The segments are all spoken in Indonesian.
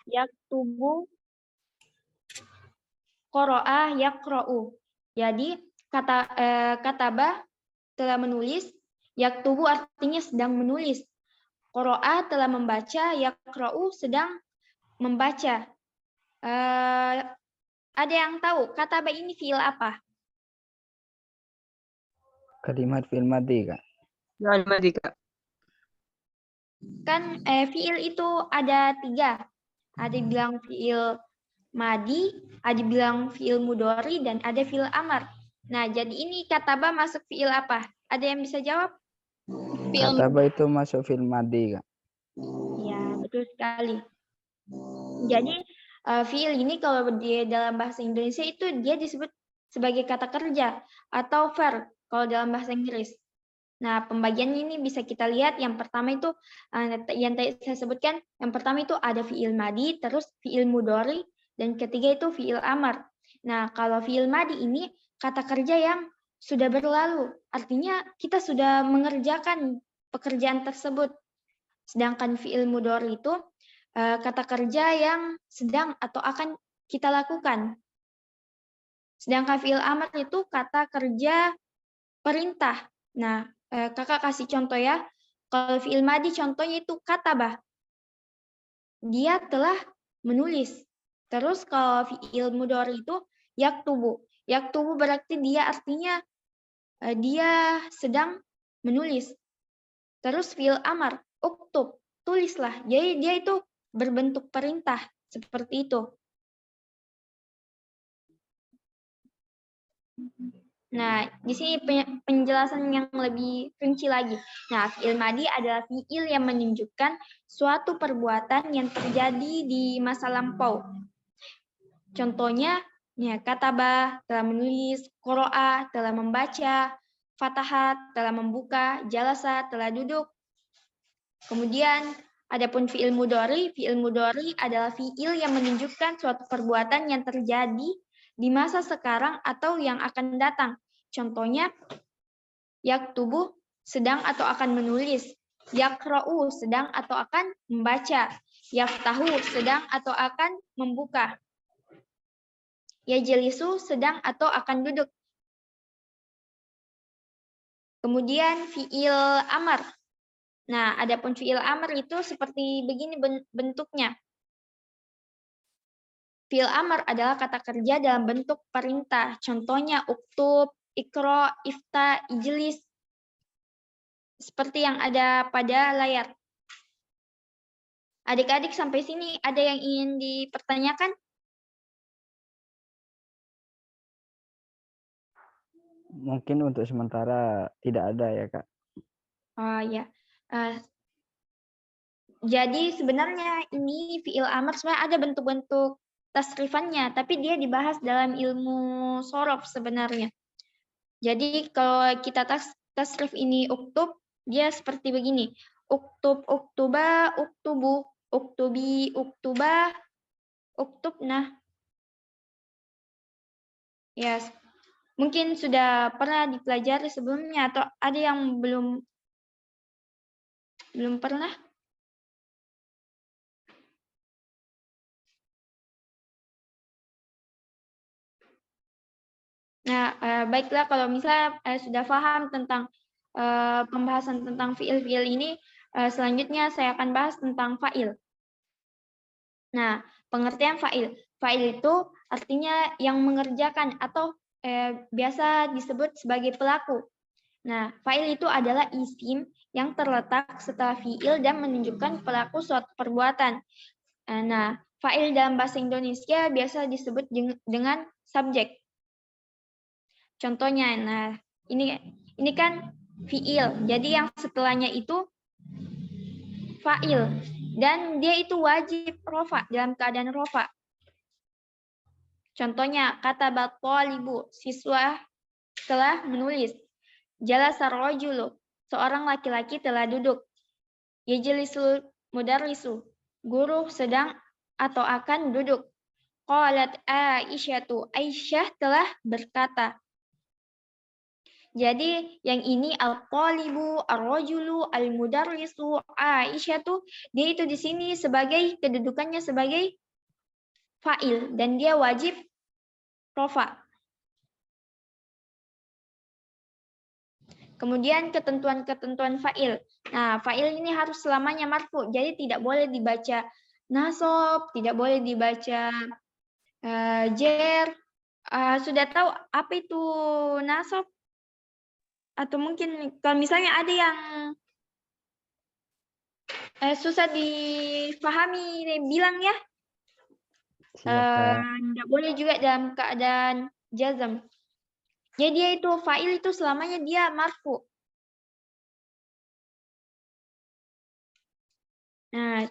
yaktubu, qara'a yaqra'u. Jadi kataba telah menulis, yaktubu artinya sedang menulis. Qara'a telah membaca, yaqra'u sedang membaca. Ada yang tahu kataba ini fiil apa? Kalimat fi'il madhi, Kak. Fi'il madhi, Kak. Kan fiil itu ada 3. Ada yang bilang fiil madi, ada yang bilang fiil mudhari, dan ada fiil amar. Nah, jadi ini kataba masuk fiil apa? Ada yang bisa jawab? Kataba itu masuk fi'il madhi, Kak. Ya, betul sekali. Jadi fiil ini kalau di dalam bahasa Indonesia itu dia disebut sebagai kata kerja atau verb kalau dalam bahasa Inggris. Nah, pembagiannya ini bisa kita lihat. Yang pertama itu yang tadi saya sebutkan, yang pertama itu ada fiil madi, terus fiil mudhari, dan ketiga itu fiil amar. Nah, kalau fiil madi ini kata kerja yang sudah berlalu, artinya kita sudah mengerjakan pekerjaan tersebut. Sedangkan fiil mudhari itu kata kerja yang sedang atau akan kita lakukan. Sedangkan fiil amar itu kata kerja perintah. Nah, kakak kasih contoh ya. Kalau fiil madi contohnya itu kataba. Dia telah menulis. Terus kalau fiil mudhari itu yaktubu. Yaktubu berarti dia artinya dia sedang menulis. Terus fiil amar, uktub, tulislah. Jadi dia itu berbentuk perintah seperti itu. Nah, di sini penjelasan yang lebih rinci lagi. Nah, fi'il madi adalah fi'il yang menunjukkan suatu perbuatan yang terjadi di masa lampau. Contohnya, ya, kataba telah menulis, qara'a telah membaca, fatahat telah membuka, jalasa telah duduk. Kemudian, adapun fi'il mudhari adalah fi'il yang menunjukkan suatu perbuatan yang terjadi di masa sekarang atau yang akan datang. Contohnya, yaktubu sedang atau akan menulis, yaqra'u sedang atau akan membaca, yaftahu sedang atau akan membuka, yajlisu sedang atau akan duduk. Kemudian fi'il amar. Nah, adapun fi'il amar itu seperti begini bentuknya. Fi'il amar adalah kata kerja dalam bentuk perintah. Contohnya uktub, ikra, ifta, ijlis. Seperti yang ada pada layar. Adik-adik sampai sini ada yang ingin dipertanyakan? Mungkin untuk sementara tidak ada ya, Kak. Oh ya. Jadi sebenarnya ini fi'il amar sebenarnya ada bentuk-bentuk tasrifannya, tapi dia dibahas dalam ilmu shorof sebenarnya. Jadi kalau kita tasrif ini uktub, dia seperti begini. Uktub, uktuba, uktubu, uktubi, uktuba, uktubna. Ya, mungkin sudah pernah dipelajari sebelumnya atau ada yang belum pernah? Nah, baiklah kalau misalnya sudah paham tentang pembahasan tentang fiil-fiil ini, selanjutnya saya akan bahas tentang fa'il. Nah, pengertian fa'il. Fa'il itu artinya yang mengerjakan atau biasa disebut sebagai pelaku. Nah, fa'il itu adalah isim yang terletak setelah fiil dan menunjukkan pelaku suatu perbuatan. Nah, fa'il dalam bahasa Indonesia biasa disebut dengan subjek. Contohnya, nah ini kan fiil. Jadi yang setelahnya itu fa'il dan dia itu wajib rofa dalam keadaan rofa. Contohnya kata batolibu, siswa telah menulis. Jalasa rajulu, seorang laki-laki telah duduk. Yajlisul mudarrisu, guru sedang atau akan duduk. Qalat Aisyatu, Aisyah telah berkata. Jadi yang ini al-qalibu, ar-rajulu, al-mudarrisu, Aisyah tuh dia itu di sini sebagai kedudukannya sebagai fa'il dan dia wajib rofa. Kemudian ketentuan-ketentuan fa'il. Nah, fa'il ini harus selamanya marfu. Jadi tidak boleh dibaca nasab, tidak boleh dibaca jer. Sudah tahu apa itu nasab? Atau mungkin kalau misalnya ada yang susah dipahami, bilang ya. Tidak boleh juga dalam keadaan jazm. Jadi dia itu fa'il itu selamanya dia marfu. Nah,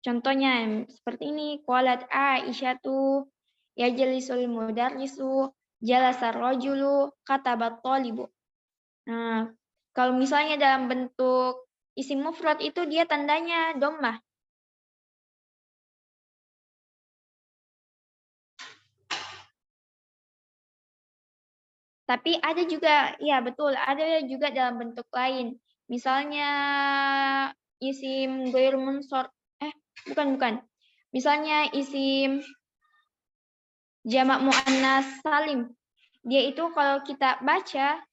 contohnya seperti ini. Qalat Aisyatu yajlisul mudarrisu jalasar rajulu katabat thalibu. Nah, kalau misalnya dalam bentuk isim mufrad itu dia tandanya dhammah. Tapi ada juga, ya betul, ada juga dalam bentuk lain. Misalnya isim ghair munsor, bukan. Misalnya isim jamak muannas salim. Dia itu kalau kita baca,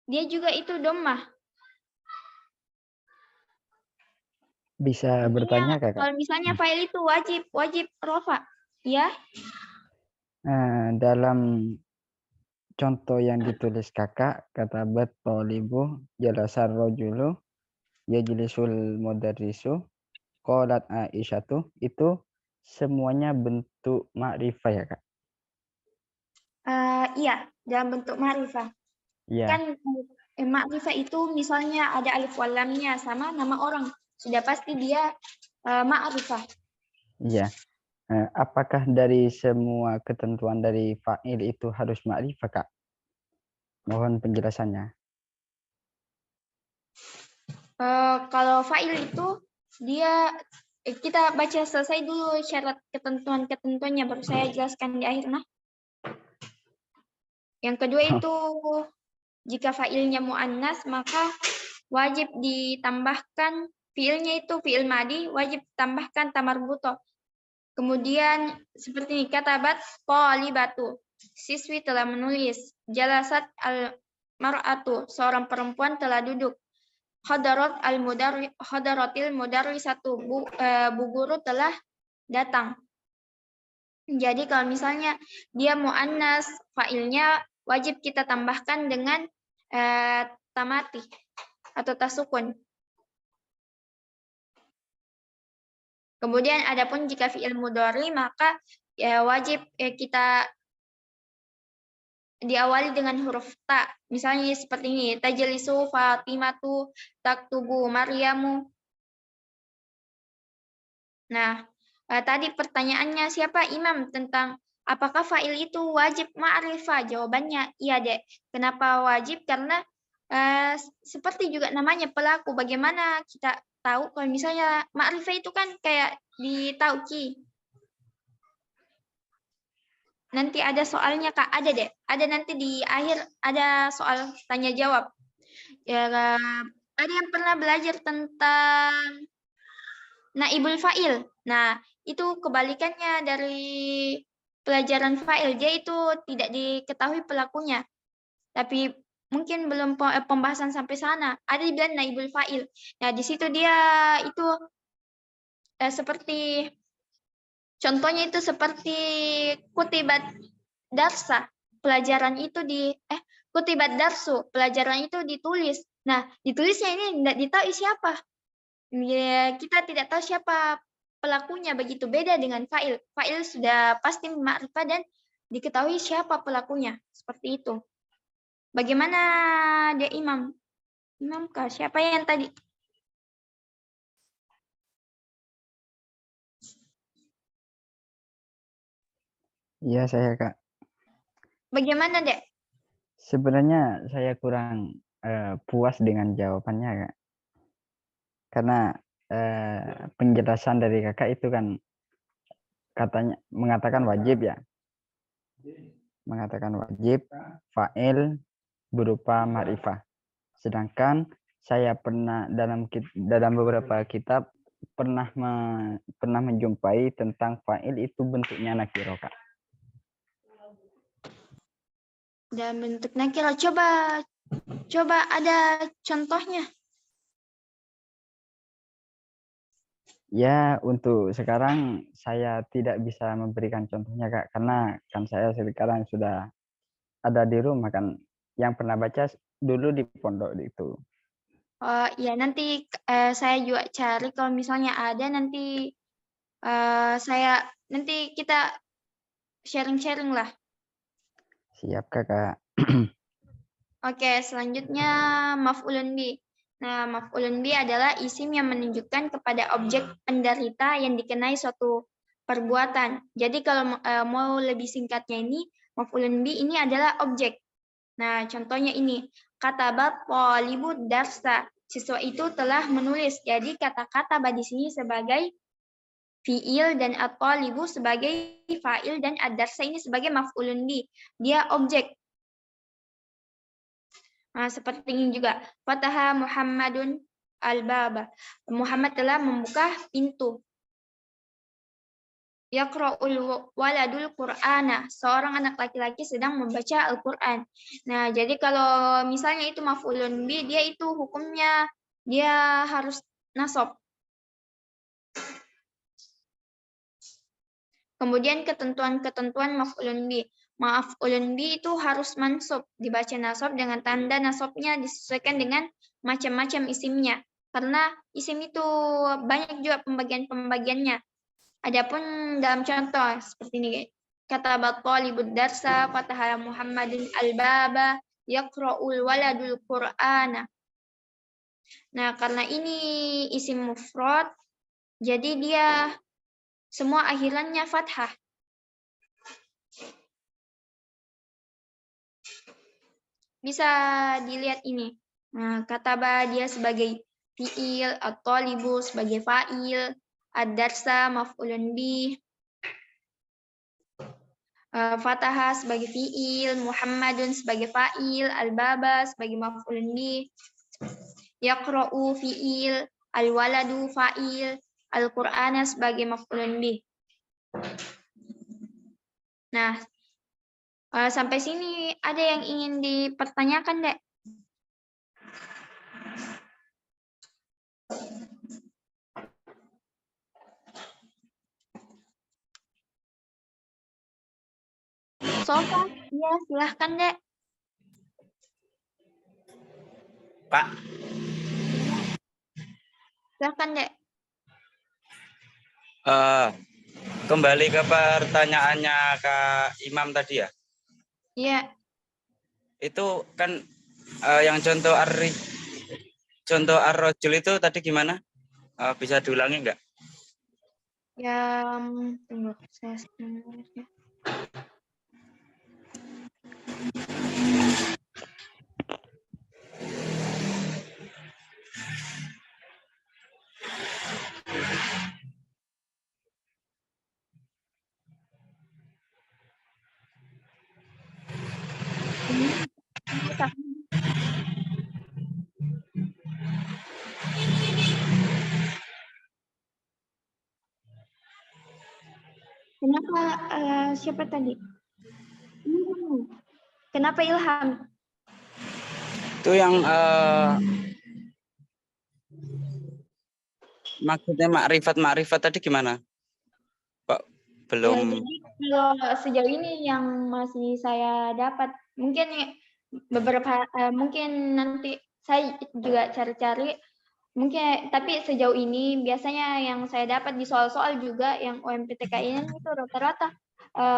dia juga itu dhammah. Bisa bertanya Kakak? Kalau misalnya fa'il itu wajib rofa, ya. Dalam contoh yang ditulis Kakak, katabat thalibu jalasar rajulu yajlisul mudarrisu qalat Aisyatu, itu semuanya bentuk ma'rifah ya Kak? Iya, dalam bentuk ma'rifah. Iya. Kan ma'rifah itu misalnya ada alif wal lamnya sama nama orang. Sudah pasti dia ma'rifah. Iya. Apakah dari semua ketentuan dari fa'il itu harus ma'rifah Kak? Mohon penjelasannya. Kalau fa'il itu dia kita baca selesai dulu syarat ketentuan-ketentuannya baru saya jelaskan di akhir. Nah, yang kedua itu jika fa'ilnya muannas maka wajib ditambahkan fi'ilnya itu fi'il madi wajib ditambahkan tamarbuto. Kemudian seperti ini katabat qalibatu, siswi telah menulis. Jalasat al-mar'atu, seorang perempuan telah duduk. Hadaratil mudarrisatu, bu guru telah datang. Jadi kalau misalnya dia muannas, fa'ilnya wajib kita tambahkan dengan tamati atau tasukun. Kemudian adapun jika fi'il mudhari maka wajib kita diawali dengan huruf ta. Misalnya seperti ini, tajlisu Fatimatu taktubu Maryamu. Nah, tadi pertanyaannya siapa imam tentang apakah fa'il itu wajib ma'rifah? Jawabannya iya, Dek. Kenapa wajib? Karena seperti juga namanya pelaku. Bagaimana kita tahu kalau misalnya ma'rifah itu kan kayak ditauki. Nanti ada soalnya Kak, ada deh. Ada nanti di akhir ada soal tanya jawab. Ya, ada yang pernah belajar tentang naibul fa'il. Nah, itu kebalikannya dari pelajaran fa'il. Dia itu tidak diketahui pelakunya. Tapi mungkin belum pembahasan sampai sana. Ada dibilang naibul fa'il. Nah, di situ dia itu seperti contohnya itu seperti kutibat darsa, pelajaran itu kutibat darsu, pelajaran itu ditulis. Nah, ditulisnya ini tidak ditahu siapa. Ya, kita tidak tahu siapa pelakunya, begitu beda dengan fa'il. Fa'il sudah pasti ma'rifah dan diketahui siapa pelakunya. Seperti itu. Bagaimana dia imam? Imam kah? Siapa yang tadi? Iya saya Kak. Bagaimana, Dek? Sebenarnya saya kurang puas dengan jawabannya Kak. Karena penjelasan dari Kakak itu kan katanya mengatakan wajib ya. Mengatakan wajib fa'il berupa ma'rifah. Sedangkan saya pernah dalam beberapa kitab pernah menjumpai tentang fa'il itu bentuknya nakiro, Kak. Dan bentuk nakiro, coba ada contohnya. Ya, untuk sekarang saya tidak bisa memberikan contohnya, Kak, karena kan saya sekarang sudah ada di rumah kan. Yang pernah baca dulu di pondok itu. Oh ya, nanti saya juga cari kalau misalnya ada, nanti nanti kita sharing-sharing lah. Siap, Kakak. Oke, selanjutnya maf'ulun bi. Nah, maf'ulun bi adalah isim yang menunjukkan kepada objek penderita yang dikenai suatu perbuatan. Jadi kalau mau lebih singkatnya ini, maf'ulun bi ini adalah objek. Nah, contohnya ini, katabat talibud darsa. Siswa itu telah menulis. Jadi kata-kata di sini sebagai fi'il dan at-talibu sebagai fa'il dan ad-darsa ini sebagai maf'ulun bi. Dia objek. Nah, seperti ini juga. Fataha Muhammadun al-baba. Muhammad telah membuka pintu. Yaqra'ul waladul Qur'ana. Seorang anak laki-laki sedang membaca Al-Qur'an. Nah, jadi kalau misalnya itu maf'ulun bi, dia itu hukumnya dia harus nasab. Kemudian ketentuan-ketentuan maf'ulun bi. Maf'ulun bi itu harus mansub, dibaca nasab dengan tanda nasabnya disesuaikan dengan macam-macam isimnya. Karena isim itu banyak juga pembagian-pembagiannya. Adapun dalam contoh seperti ini, kata talibud darsa, fataha Muhammadin al-baba, yaqra'ul waladul Qur'ana. Nah, karena ini isim mufrad, jadi dia semua akhirannya fathah. Bisa dilihat ini. Nah, kataba dia sebagai fi'il, at-talibu sebagai fa'il, ad-darsa maf'ulun bih, fataha sebagai fi'il, Muhammadun sebagai fa'il, al-baba sebagai maf'ulun bih, yaqra'u fi'il, al-waladu fa'il, al-Qur'ana sebagai maf'ulun bih. Nah, sampai sini ada yang ingin dipertanyakan, Dek? Sofa, ya silahkan, Dek. Pak. Silahkan, Dek. Kembali ke pertanyaannya Kak Imam tadi ya. Iya. Itu kan yang contoh ar-rajul itu tadi gimana? Bisa diulangi enggak? Ya, tunggu saya ya. Kenapa siapa tadi? Kenapa Ilham? Itu yang maksudnya makrifat tadi gimana? Pak belum. Ya, jadi kalau sejauh ini yang masih saya dapat, mungkin beberapa mungkin nanti saya juga cari-cari mungkin, tapi sejauh ini biasanya yang saya dapat di soal-soal juga yang OMPTKI itu rata-rata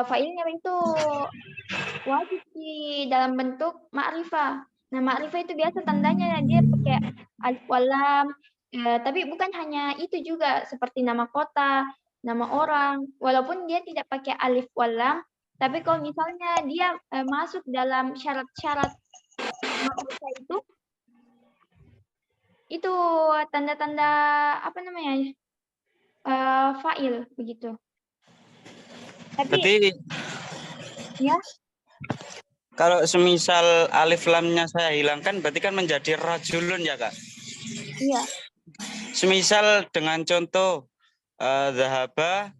failnya itu wajib di dalam bentuk ma'rifah. Nah, ma'rifah itu biasa tandanya dia pakai alif walam, tapi bukan hanya itu juga seperti nama kota, nama orang, walaupun dia tidak pakai alif walam, tapi kalau misalnya dia masuk dalam syarat-syarat ma'rifah itu tanda-tanda apa namanya? Fa'il begitu. Tapi Berarti ya, kalau semisal alif lamnya saya hilangkan, berarti kan menjadi rajulun ya Kak? iya. Semisal dengan contoh zahaba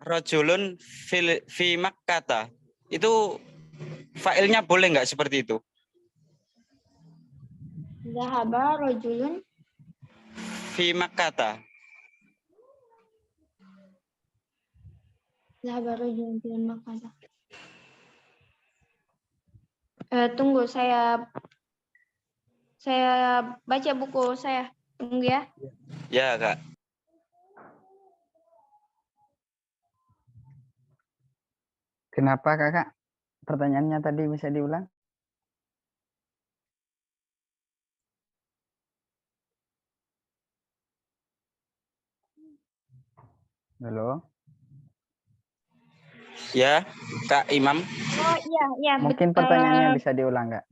rajulun fi Makkata, itu failnya boleh nggak seperti itu? Zahaba rajulun Fi Makkata. zahaba rajulun fil Makkah. Tunggu, saya baca buku saya. Tunggu ya. Ya Kak. Kenapa kakak? Pertanyaannya tadi bisa diulang? Halo? Ya, Kak Imam. Oh iya, iya. Mungkin pertanyaannya bisa diulang Kak?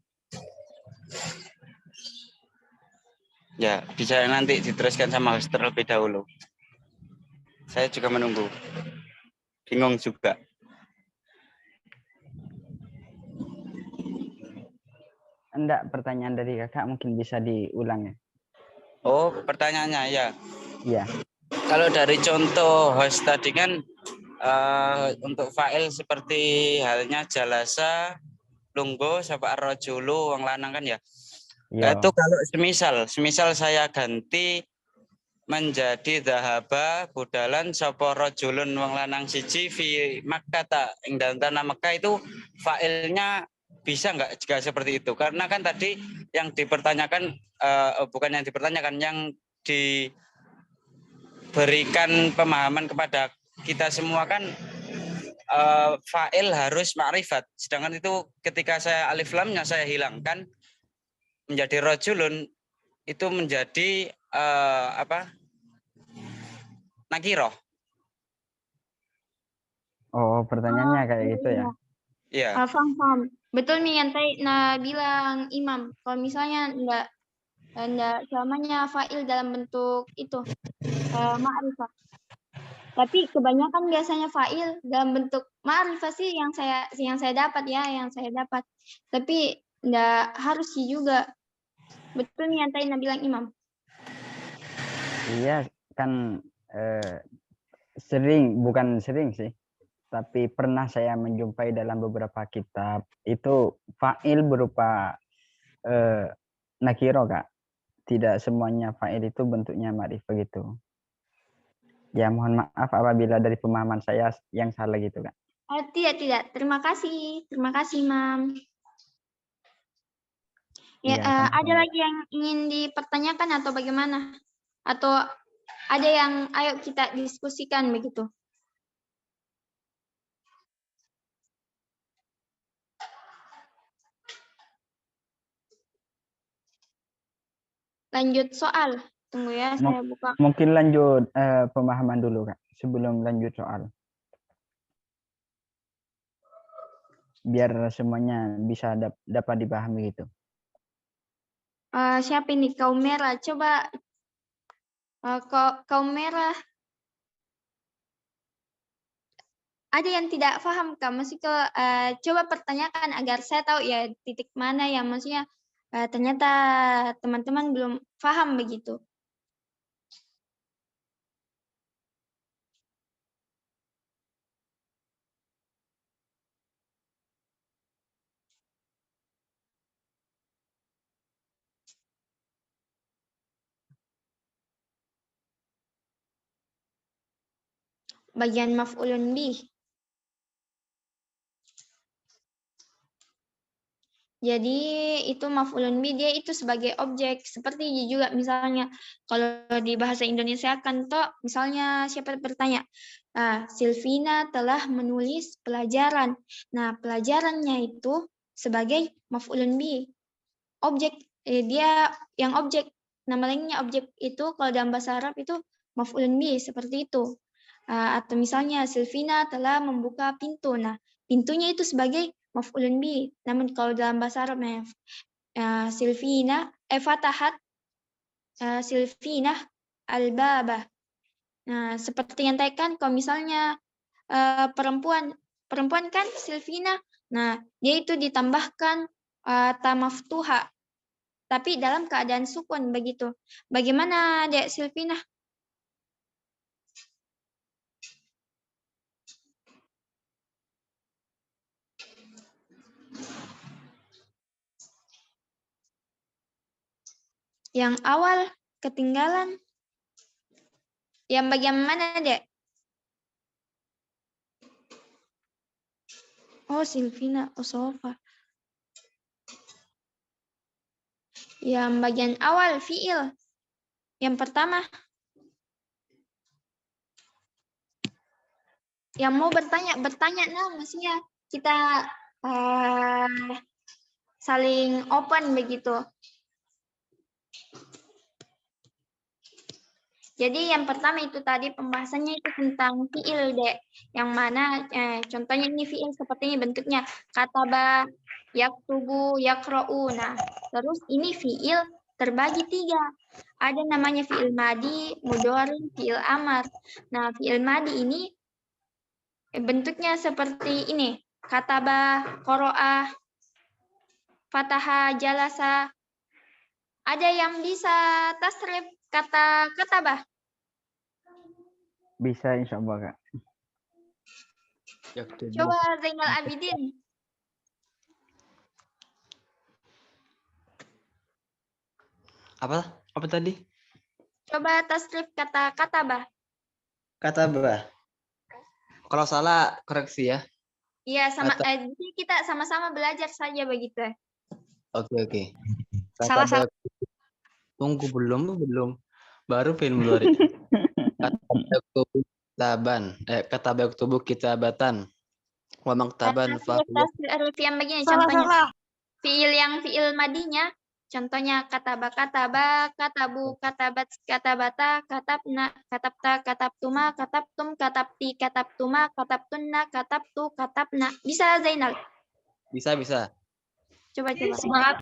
Ya, bisa nanti diteruskan sama host terlebih dahulu. Saya juga menunggu. Bingung juga. Enggak, pertanyaan dari kakak mungkin bisa diulang ya? Oh, pertanyaannya ya. Iya. Kalau dari contoh host tadi kan untuk file seperti halnya jalasa, lunggo, sapa rojulu, wong lanang kan ya. Iya. Itu kalau semisal saya ganti menjadi dahaba budalan sapa rajulun wong lanang siji fi Makkah ing dalam tanah Mekah, itu failnya bisa nggak jika seperti itu? Karena kan tadi yang dipertanyakan bukan yang dipertanyakan, yang diberikan pemahaman kepada kita semua kan fa'il harus ma'rifat. Sedangkan itu ketika saya alif lamnya saya hilangkan menjadi rajulun, itu menjadi nakiroh. Oh, pertanyaannya kayak Iya, gitu ya? iya. Iya. Paham. Betul nih yang tadi bilang Imam. Kalau misalnya enggak selamanya fa'il dalam bentuk itu ma'rifah. Tapi kebanyakan biasanya fa'il dalam bentuk ma'rifah sih yang saya dapat ya, yang saya dapat. Tapi enggak harus sih juga. Betul nih yang tadi bilang Imam. Iya, kan bukan sering sih, tapi pernah saya menjumpai dalam beberapa kitab itu fa'il berupa nakiro Kak. Tidak semuanya fa'il itu bentuknya ma'rifah gitu. Ya mohon maaf apabila dari pemahaman saya yang salah gitu Kak. Tidak. Terima kasih, Mam. Ya, Iya, ada sama-sama. lagi yang ingin dipertanyakan atau bagaimana? Atau ada yang ayo kita diskusikan begitu? Lanjut soal. Tunggu ya, saya buka. Mungkin lanjut pemahaman dulu Kak, sebelum lanjut soal. Biar semuanya bisa dapat dipahami gitu. Siapa ini? Kaum merah. Coba kaum merah. Ada yang tidak paham Kak? Maksudnya coba pertanyakan agar saya tahu ya titik mana yang maksudnya ternyata teman-teman belum paham begitu. Bagian maf'ulun bih. Jadi itu maf'ulun bih, dia itu sebagai objek. Seperti juga misalnya kalau di bahasa Indonesia kan toh misalnya siapa bertanya, Silvina telah menulis pelajaran. Nah, pelajarannya itu sebagai maf'ulun bih. Objek, dia yang objek. Nama lainnya objek itu kalau dalam bahasa Arab itu maf'ulun bih, seperti itu. Atau misalnya Silvina telah membuka pintu. Nah, pintunya itu sebagai maf'ulun bih. Namun kalau dalam bahasa Arab Silvina fatahat Silvina al-baba. Nah, seperti yang tadi kan kalau misalnya perempuan. Perempuan kan Silvina. Nah, dia itu ditambahkan ta maftuha. Tapi dalam keadaan sukun begitu. Bagaimana Dek Silvina? Yang awal ketinggalan. Yang bagian mana, Dek? Oh, Silvina. Oh, Sofa. Yang bagian awal, fiil. Yang pertama. Yang mau bertanya nah, maksudnya kita saling open begitu. Jadi yang pertama itu tadi pembahasannya itu tentang fiil, Dek. Yang mana contohnya ini fiil seperti ini bentuknya. Kataba, yaktubu, yakra'u. Nah, terus ini fiil terbagi 3. Ada namanya fiil madi, mudhari, fiil amar. Nah, fiil madi ini bentuknya seperti ini. Kataba, qara'a, fataha, jalasa. Ada yang bisa tasrif kata katabah? Bisa insya Allah Kak. Coba Zainal Abidin. Apa tadi? Coba tasrif kata katabah. Katabah. Kalau salah koreksi ya. Iya, sama kita sama-sama belajar saja begitu. Oke. Salah. Tunggu belum. Baru film mudhari. Kata tubuh kitabatan. Wa maktaban Tasrif yang begini contohnya. Fiil madinya contohnya kataba, katabu, katabat, katabata, katabna, katabta, katabtuma, katabtum, katabti, katabtuma, katabtunna, katabtu, katabna. Bisa Zainal? Bisa. Coba. Semangat.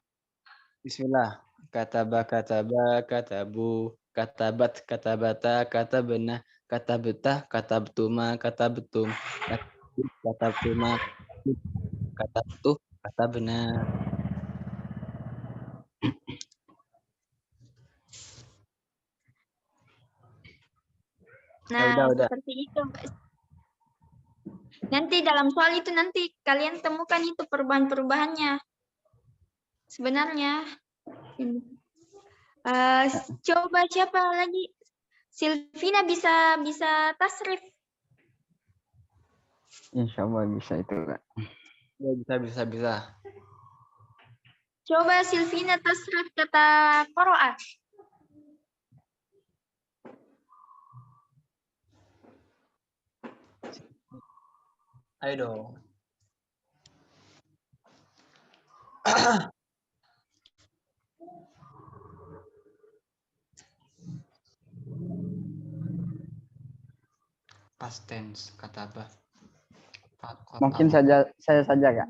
Bismillah. Kataba, katabu, katabat, katabata, katabna, katabta, katabtuma, katabtum, katabtuma, katabtu, katabna. Nah, udah. seperti itu. Nanti dalam soal itu nanti kalian temukan itu perubahan-perubahannya. Sebenarnya. Coba siapa lagi? Silvina bisa tasrif. Insya Allah bisa itu Kak. Ya, bisa. Coba Silvina tasrif kata qara'a. Ayo dong. Past tense kataba. Mungkin saya saja Kak.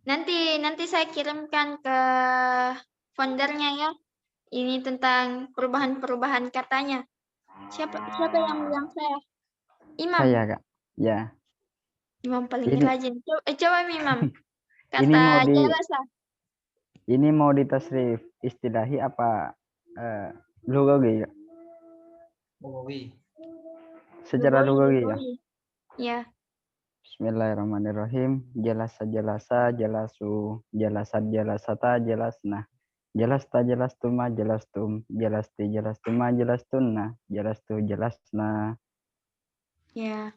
Nanti saya kirimkan ke foundernya ya. Ini tentang perubahan-perubahan katanya. Siapa yang bilang saya? Imam. Saya Kak. Ya. Imam paling Ini- rajin. Coba Imam. Ini mau Kata jalasa. Ini mau ditasrif istilahi apa lugawi ya? Secara lugawi ya. Ya. Bismillahirrahmanirrahim. Jalasa, jalasu, jalasat, jalasata, jalasna. Jalasta, jalastuma, jalastum, jalasti, jalastuma, jalastunna, jalastu, jalasna. Ya.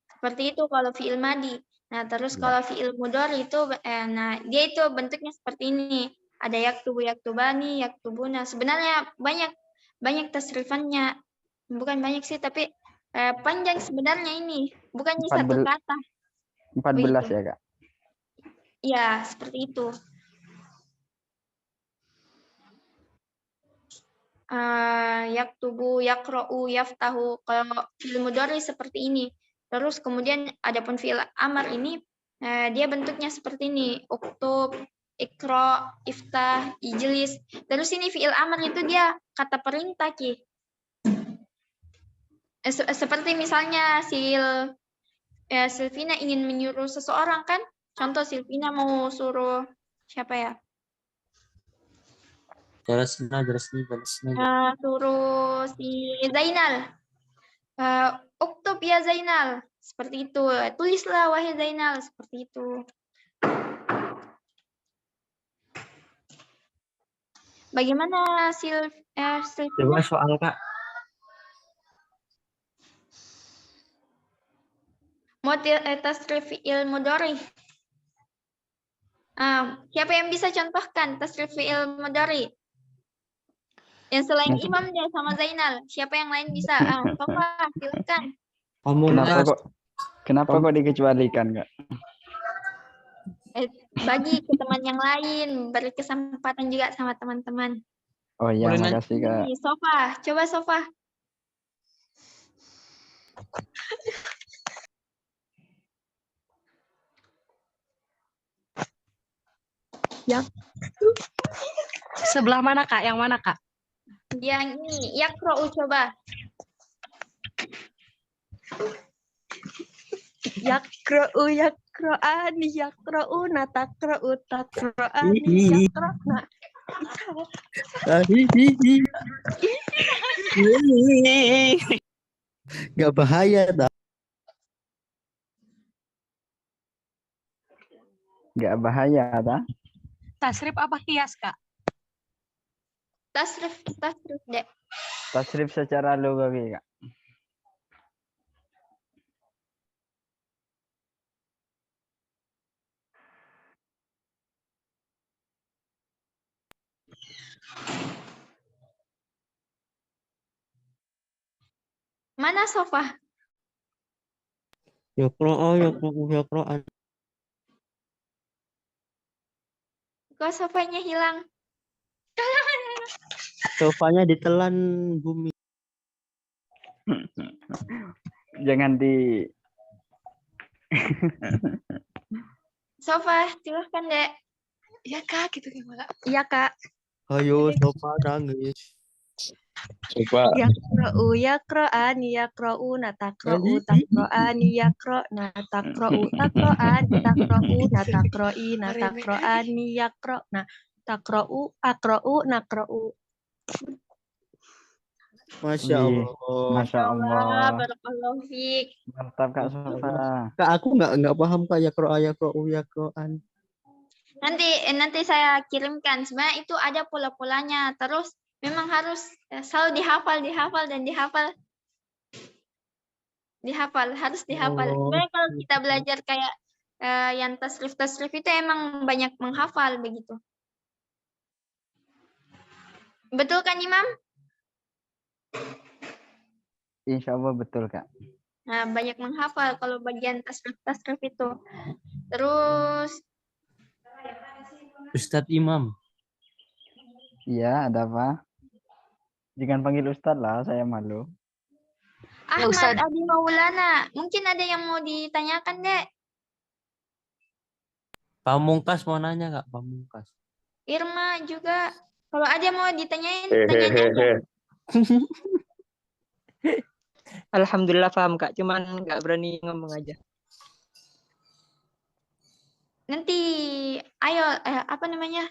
Seperti itu kalau fi'il madi. Nah, terus Ya. kalau fi'il mudhari itu nah dia itu bentuknya seperti ini. Ada yaktubu, yaktubani, yaktubuna. Sebenarnya banyak tasrifannya. Bukan banyak sih, tapi panjang sebenarnya ini. Bukannya satu kata. 14 ya, Kak? Ya, seperti itu. Yaktubu, yakra'u, yaftahu. Kalau fi'il mudhari seperti ini. Terus kemudian adapun fi'il amar ini dia bentuknya seperti ini. Uktub, ikra, iftah, ijlis. Terus ini fi'il amar itu dia kata perintah Ki. Seperti misalnya Silvina ingin menyuruh seseorang kan? Contoh Silvina mau suruh siapa ya? Jelasnya. Suruh si Zainal. Uktub ya Zainal. Seperti itu. Tulislah wahai Zainal. Seperti itu. Bagaimana Silvina? Coba soal Kak. Tasrif fi'il mudhari. Siapa yang bisa contohkan tasrif fi'il mudhari? Yang selain Imam dia sama Zainal. Siapa yang lain bisa? Sofa, silakan. Kenapa kok dikecualikan, Kak? Bagi ke teman yang lain, beri kesempatan juga sama teman-teman. Oh iya, makasih, Kak. Sofa, coba Sofa. Yang sebelah mana Kak? Yang mana Kak? Yang ini, Yaqra'u coba. Yaqra'u yaqra'ani yaqra'una taqra'u taqra'ani yaqra'na. Gak bahaya dah. Gak bahaya, dah. Tasrif apa kias Kak? Tasrif dek. Tasrif secara lugawi, Kak. Mana Sofa? Yaqra'an. Kok Sofanya hilang? Sofanya ditelan bumi. Jangan di... Sofa, silahkan dek. Iya Kak, gitu gimana? Iya Kak. Ayo sofa nangis. Coba. Yaqra'u yaqra'ani yaqra'una taqra'u taqra'ani yaqra'na taqra'u taqra'ani taqra'una taqra'ina taqra'ani yaqra'na taqra'u aqra'u naqra'u. Masya Wih, Allah. Masya Allah. Barakallahu fiik. Mantap, Kak Sofa. Kak, aku nggak paham Kak yaqra'an. Nanti saya kirimkan. Sebenarnya itu ada pola-polanya. Terus memang harus selalu dihafal dan dihafal. Harus dihafal. Oh. Sebenarnya kalau kita belajar kayak yang tasrif itu emang banyak menghafal begitu. Betul kan Imam? Insya Allah betul, Kak. Nah, banyak menghafal kalau bagian tasrif itu. Terus Ustadz Imam. Iya, ada apa? Jangan panggil Ustadz lah, saya malu. Ya, Ahmad Ustaz. Adi Maulana, mungkin ada yang mau ditanyakan, Dek. Pamungkas mau nanya Kak, Pamungkas. Irma juga. Kalau ada mau ditanyain, tanyain aja. Alhamdulillah paham Kak, cuman nggak berani ngomong aja. Nanti, ayo, apa namanya?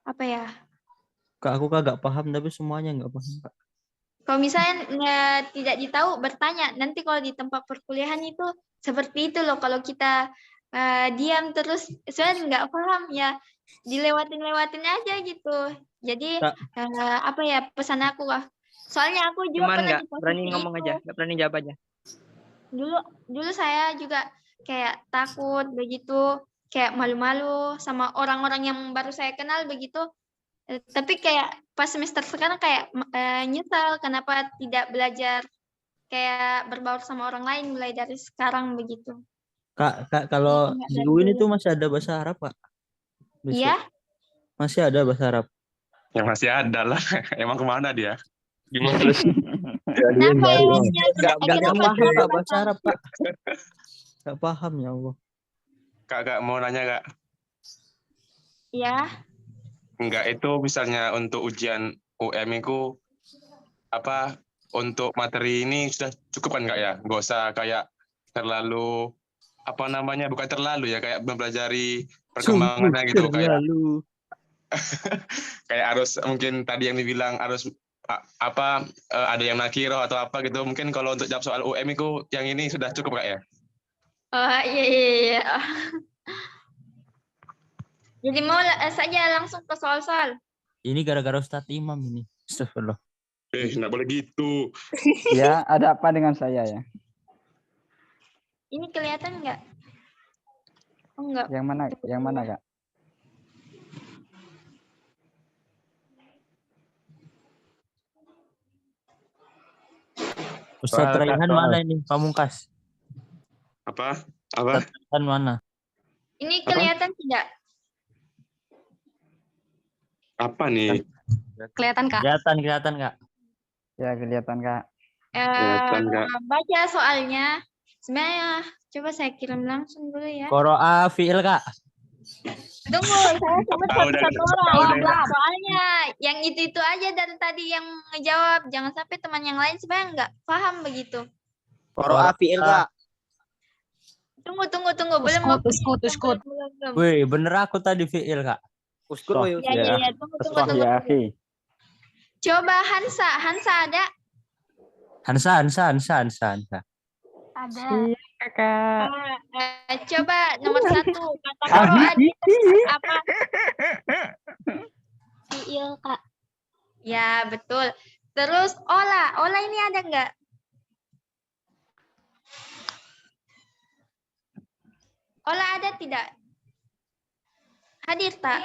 Apa ya? Kak, aku kagak paham tapi semuanya nggak paham Kak. Kalau misalnya tidak ditahu, bertanya. Nanti kalau di tempat perkuliahan itu seperti itu loh. Kalau kita diam terus, sebenarnya nggak paham ya, dilewatin aja gitu. Jadi apa ya pesan aku lah. Soalnya aku juga Cuman pernah nggak berani ngomong aja, nggak berani jawab aja. Dulu saya juga kayak takut begitu, kayak malu-malu sama orang-orang yang baru saya kenal begitu. Tapi kayak pas semester sekarang kayak nyesal kenapa tidak belajar kayak berbaur sama orang lain mulai dari sekarang begitu. Kak kalau di UIN itu masih ada bahasa Arab Kak? Iya? Masih ada bahasa Arab? Ya masih ada lah. Emang kemana dia? Gimana? Kenapa ya? Gak paham Kak bahasa Arab Kak. Gak paham ya Allah. Kak mau nanya Kak? Iya. Enggak, itu misalnya untuk ujian UM itu apa untuk materi ini sudah cukup kan Kak ya? Nggak usah kayak terlalu apa namanya, bukan terlalu ya, kayak mempelajari perkembangannya gitu, kayak kayak harus mungkin tadi yang dibilang harus ada yang nakiro atau apa gitu. Mungkin kalau untuk jawab soal UM itu yang ini sudah cukup Kak ya? Oh iya. Jadi mau saja langsung ke soal-soal. Ini gara-gara Ustadz Imam ini. Astagfirullah. Nggak boleh gitu. Ya, ada apa dengan saya ya? Ini kelihatan nggak? Oh, enggak. Yang mana Kak? Ustadz Raihan mana ini? Pamungkas. Apa? Ustadz Raihan mana? Ini kelihatan tidak? Apa nih? Kelihatan, Kak? Kelihatan Kak. Ya, kelihatan Kak. Kelihatan, Kak. Baca soalnya. Sebenarnya coba saya kirim langsung dulu ya. Qoro'a fi'il Kak. Tunggu, saya sebut satu-satu orang. Soalnya yang itu aja dari tadi yang ngejawab. Jangan sampai teman yang lain sebenarnya nggak paham begitu. Qoro'a fi'il Kak. Tunggu. Belum. Uskut. Wih, bener aku tadi fi'il Kak. Uskut. Ya. Tunggu. Ya, akhi. Coba Hansa ada? Hansa. Ada. Iya, Kakak. Coba nomor 1 kata koro ada apa? Fiil Kak. Ya betul. Terus ola ini ada nggak? Ola ada tidak? Hadir tak?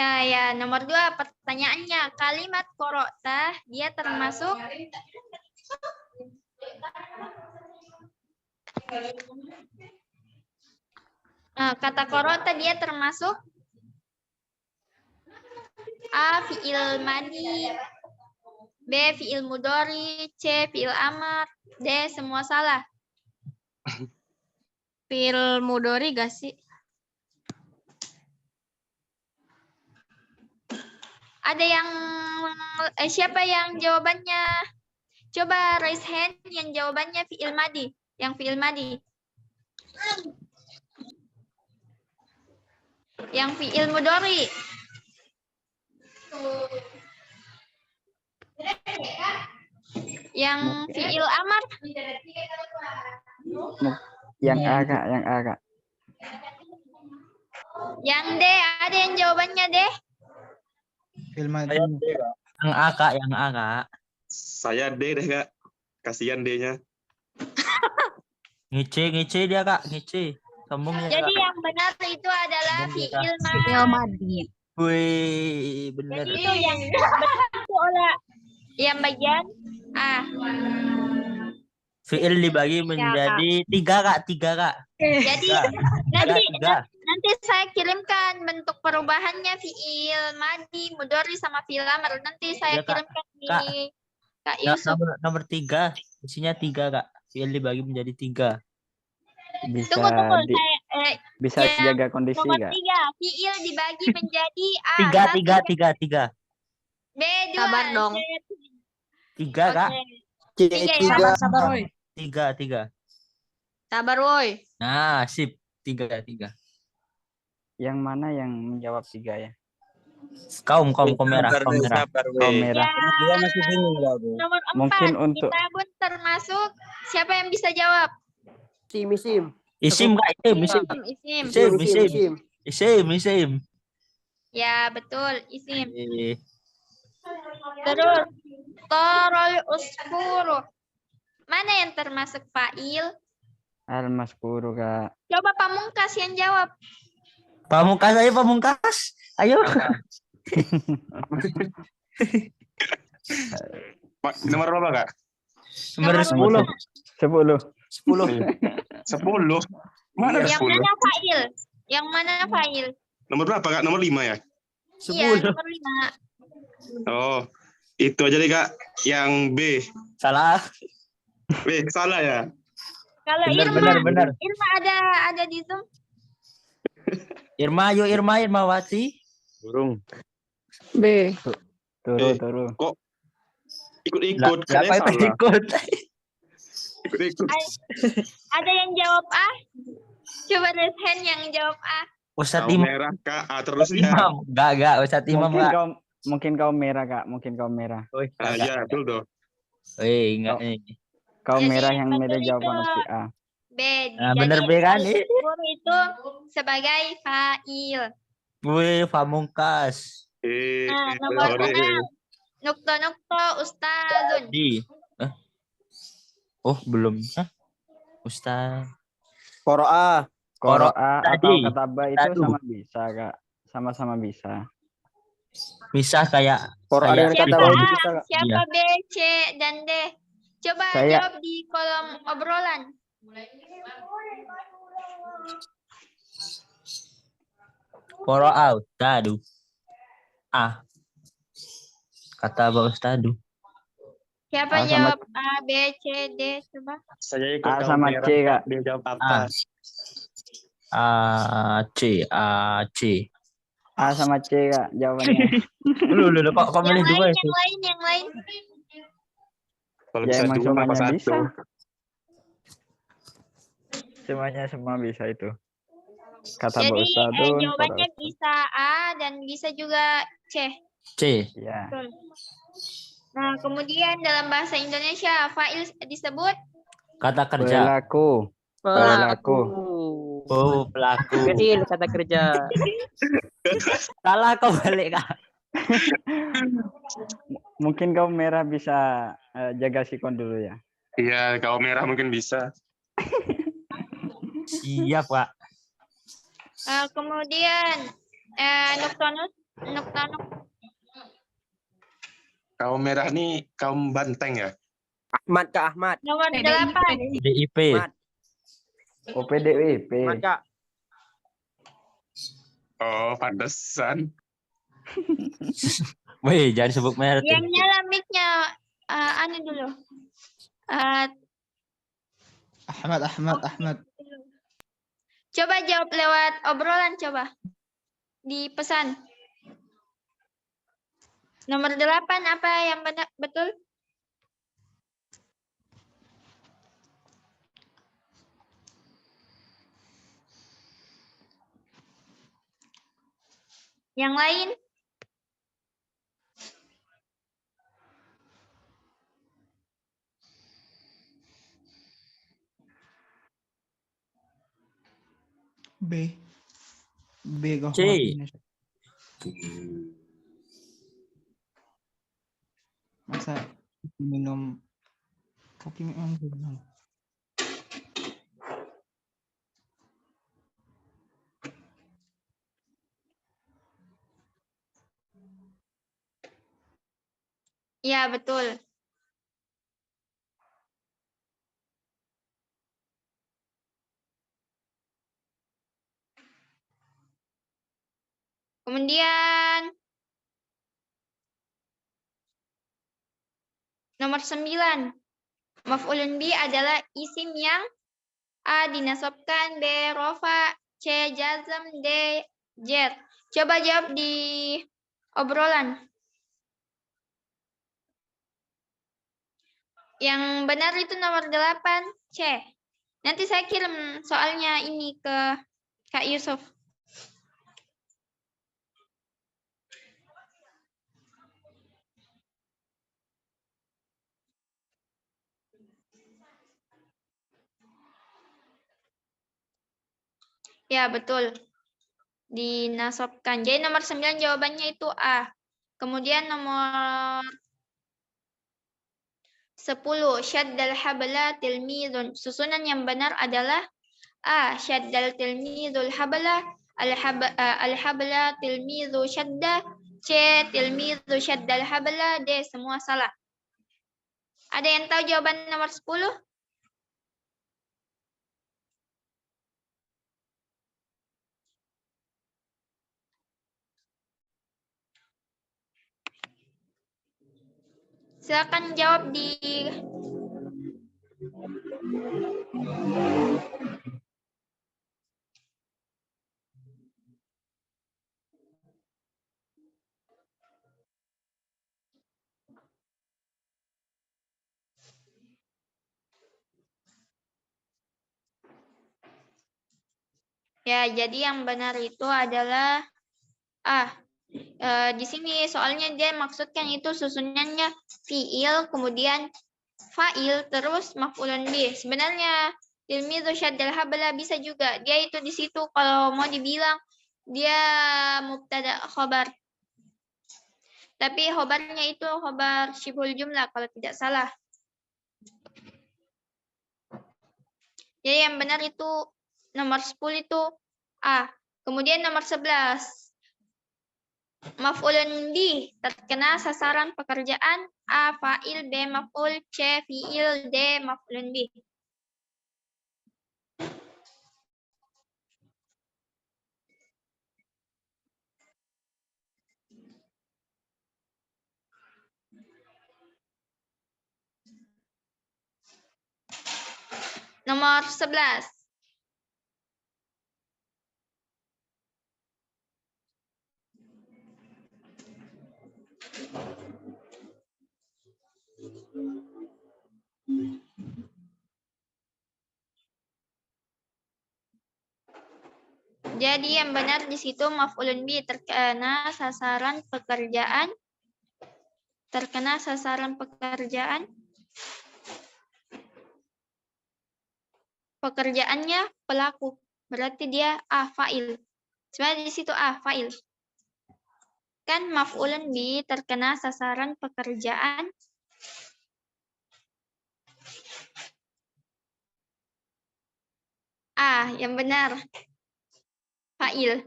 Ya, nomor 2 pertanyaannya kalimat korota dia termasuk kata korota dia termasuk A. Fi'il madi, B. Fi'il mudhari, C. Fi'il amar, D. Semua salah. Fi'il mudhari gak sih? Ada yang siapa yang jawabannya? Coba raise hand yang jawabannya fi'il madi, yang fi'il madi. Yang fi'il mudhari. Yang fi'il amar. Yang A Kak. Yang D, ada yang jawabannya D? Yang A Kak. Saya D deh Kak. Kasihan D-nya. Ngece dia Kak, ngece. Sombongnya Kak. Jadi yang benar itu adalah fi'il madi. Wih, bener. Jadi itu yang benar itu oleh yang bagian A. Fi'il dibagi menjadi 3 Kak. Jadi Tiga. nanti saya kirimkan bentuk perubahannya fi'il madi, mudhari sama fi'il amr. Nanti saya Ya, Kak. kirimkan di Kak. Kak Yusuf. Nomor 3, isinya 3 Kak. Fi'il dibagi menjadi 3. Bisa Tunggu. bisa yang jaga kondisi nomor Kak. 3, fi'il dibagi menjadi A. 3. B2. Sabar dong. 3 Kak. Sabar, woi. 3. Sabar, woi. Nah, sip. 3. Yang mana yang menjawab 3 ya? Kaum merah. Sabar, Kaum merah. Dia masih bingung aku. Nomor 4, Mungkin untuk kita pun termasuk siapa yang bisa jawab? Isim Kak, isim. Ya, betul, isim. Eh, Terus torol uskuru. Mana yang termasuk fa'il? al-maskuru Kak. Coba Pamungkas yang jawab. Pamungkas. Ayo. Nomor berapa Kak? Nomor 10. 10. Mana ada Yang 10? mana fa'il? Yang mana fa'il? Nomor berapa Kak? Nomor 5 ya? Iya, nomor 5. Oh, itu aja deh Kak. Yang B. Salah. B, salah ya? Kalau Benar. Irma ada di Zoom. Irma Wati. Burung. B. Turu. Kok Ikut-ikut, Lah, katanya apa salah. ikut? Ikut-ikut. Ada yang jawab A? Coba raise hand yang jawab A. Ustadz Kau Imam. merah kak, Ustadz terusnya. Imam. Enggak, Ustadz Imam Mungkin kau merah, Kak. Mungkin kau merah. Oh, Iya, betul tuh. enggak Kau- nih. Kau Jadi merah yang betul milih itu jawaban opsi A. B. Nah, Jadi bener B kan nih? al-mazkur itu sebagai fa'il. Wih, Pamungkas. Nah, nomor Sorry. 6. Nukto ustadzun. Di. Oh, belum. Ustaz. Qoro'ah. Qoro'a atau tadi. kataba itu Tadu. sama bisa, Kak. Sama-sama bisa. Bisa kayak Qoro'ah dengan kata Siapa wajib A? bisa nggak? Siapa Iya. B, C, dan D? Coba Saya- jawab di kolom obrolan. Qoro'ah ustadu. A. Kata Abah Ustadu. Siapa A sama- jawab A, B, C, D? Coba. Saya ikut A kau sama merah, C, Kak. Dia jawab A. apa? A. C. A. C. A sama C, Kak, jawabannya. Lu kok Yang milih dua lain, itu? yang lain. Kalau Ya bisa emang dua, kenapa semuanya satu? bisa. Semuanya semua bisa itu. Kata Jadi Ustadun, jawabannya bisa A dan bisa juga C. C. Ya. Betul. Nah, kemudian dalam bahasa Indonesia, fa'il disebut Kata kerja. Pelaku. Pelaku. Oh, pelaku. Kecil kata kerja. Salah kau balik, Kak. Mungkin kau merah bisa jaga sikon dulu ya. Iya, kau merah mungkin bisa. Siap, Kak. kemudian nuktonuk. Kau merah nih kaum banteng ya? Ahmad Kak Ahmad. Nomor 8. DIP. Mat. OPDWP. Ahmad Kak. Oh, pantesan. Wih, jangan sebut merek. Yang nyala mic-nya anu dulu. Ahmad. Coba jawab lewat obrolan coba. Di pesan. Nomor 8 apa yang benar betul? Yang lain? B. C. Masa minum kopi memang belum. Ya, betul. Kemudian nomor 9. Maf'ulun bi adalah isim yang A dinasabkan, B rofa, C jazm, D jar. Coba jawab di obrolan. Yang benar itu nomor 8, C. Nanti saya kirim soalnya ini ke Kak Yusuf. Ya, betul. Dinasabkan. Jadi nomor 9 jawabannya itu A. Kemudian nomor 10. Syaddal habla tilmidun. Susunan yang benar adalah A. Syaddal tilmidul habla. Al-habla tilmidu syadda. C. Tilmidu syaddal habla. D. Semua salah. Ada yang tahu jawaban nomor 10? Silakan jawab di Ya, jadi yang benar itu adalah di sini soalnya dia maksudkan itu susunannya fiil, kemudian fa'il, terus maf'ulun bih. Sebenarnya tilmidzu syaddal habla bisa juga. Dia itu di situ kalau mau dibilang dia mubtada khobar. Tapi khobarnya itu khobar syibhul jumlah kalau tidak salah. Jadi yang benar itu nomor 10 itu A. Kemudian nomor 11. Maf'ulun bih terkena sasaran pekerjaan A fa'il, B maf'ul, C fi'il, D maf'ulun bih. Nomor 11. Jadi yang benar di situ maf'ulun bih terkena sasaran pekerjaan. Terkena sasaran pekerjaan. Pekerjaannya pelaku. Berarti dia A fa'il. Sebenarnya di situ A fa'il. Kan maf'ulun bih terkena sasaran pekerjaan. Yang benar. Fa'il.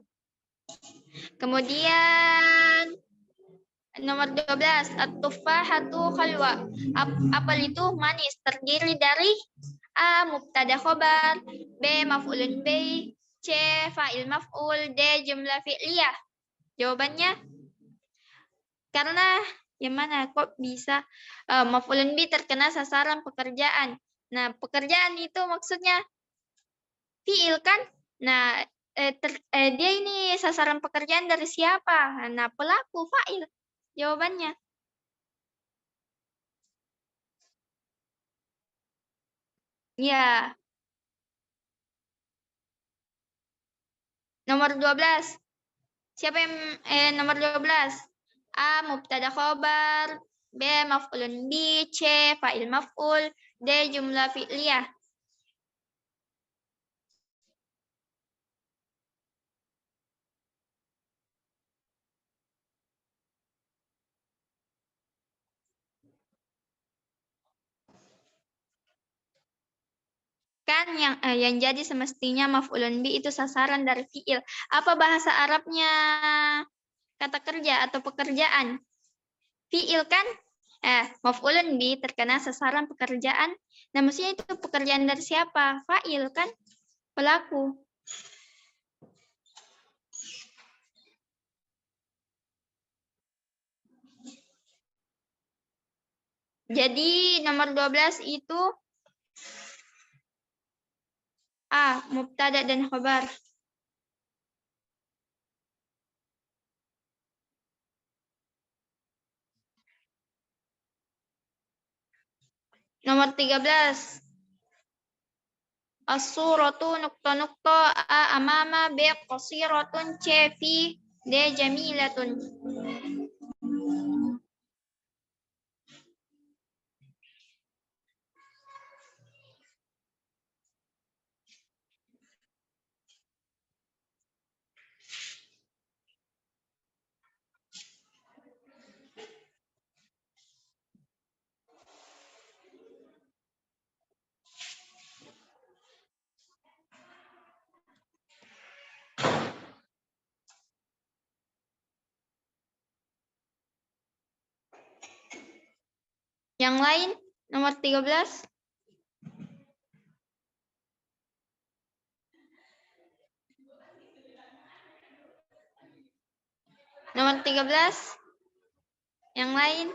Kemudian nomor 12, at-tufahatu khalwa. Apel itu manis, terdiri dari A mubtada khobar, B maf'ulun bih, C fa'il maf'ul, D jumlah fi'liyah. Jawabannya karena yang mana kok bisa maf'ulun bih terkena sasaran pekerjaan. Nah, pekerjaan itu maksudnya fi'il kan? Nah, dia ini sasaran pekerjaan dari siapa? Nah, pelaku fa'il. Jawabannya. Ya. Nomor 12. Siapa yang nomor 12? A mubtada khobar, B maf'ulun bi, C fa'il maf'ul, D jumlah fi'liyah. Kan yang jadi semestinya maf'ulun bi itu sasaran dari fi'il. Apa bahasa Arabnya kata kerja atau pekerjaan? Fi'il kan? Maf'ulun bi terkena sasaran pekerjaan. Nah, maksudnya itu pekerjaan dari siapa? Fa'il kan? Pelaku. Jadi nomor 12 itu A, mubtada dan khabar. Nomor 13. As-suratu nukta-nukta A amama B qasiratun C fi D jamilatun. Yang lain nomor 13. Nomor 13. Yang lain.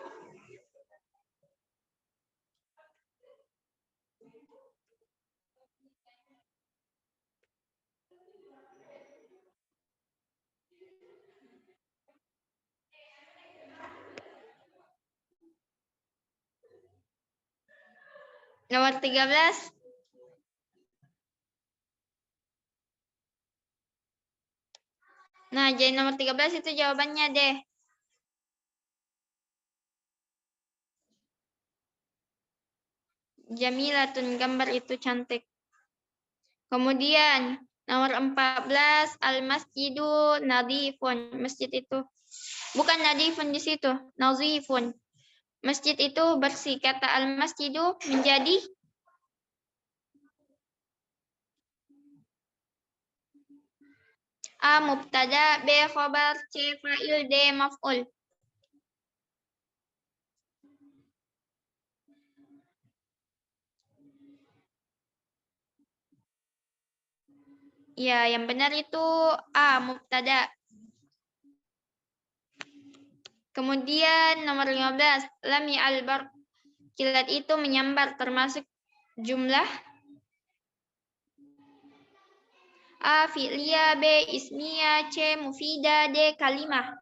Nomor 13. Nah, jadi nomor 13 itu jawabannya deh. Jamilatun, gambar itu cantik. Kemudian nomor 14, al-masjidu nadhifun. Masjid itu bukan nadhifun di situ, nadhifun. Masjid itu bersih. Kata al-masjidu menjadi A mubtada, B khabar, C fa'il, D maf'ul. Ya, yang benar itu A mubtada. Kemudian nomor 15, lam ya'al-barq. Kilat itu menyambar, termasuk jumlah A fi'liyah, B ismiyah, C mufidah, D kalimah.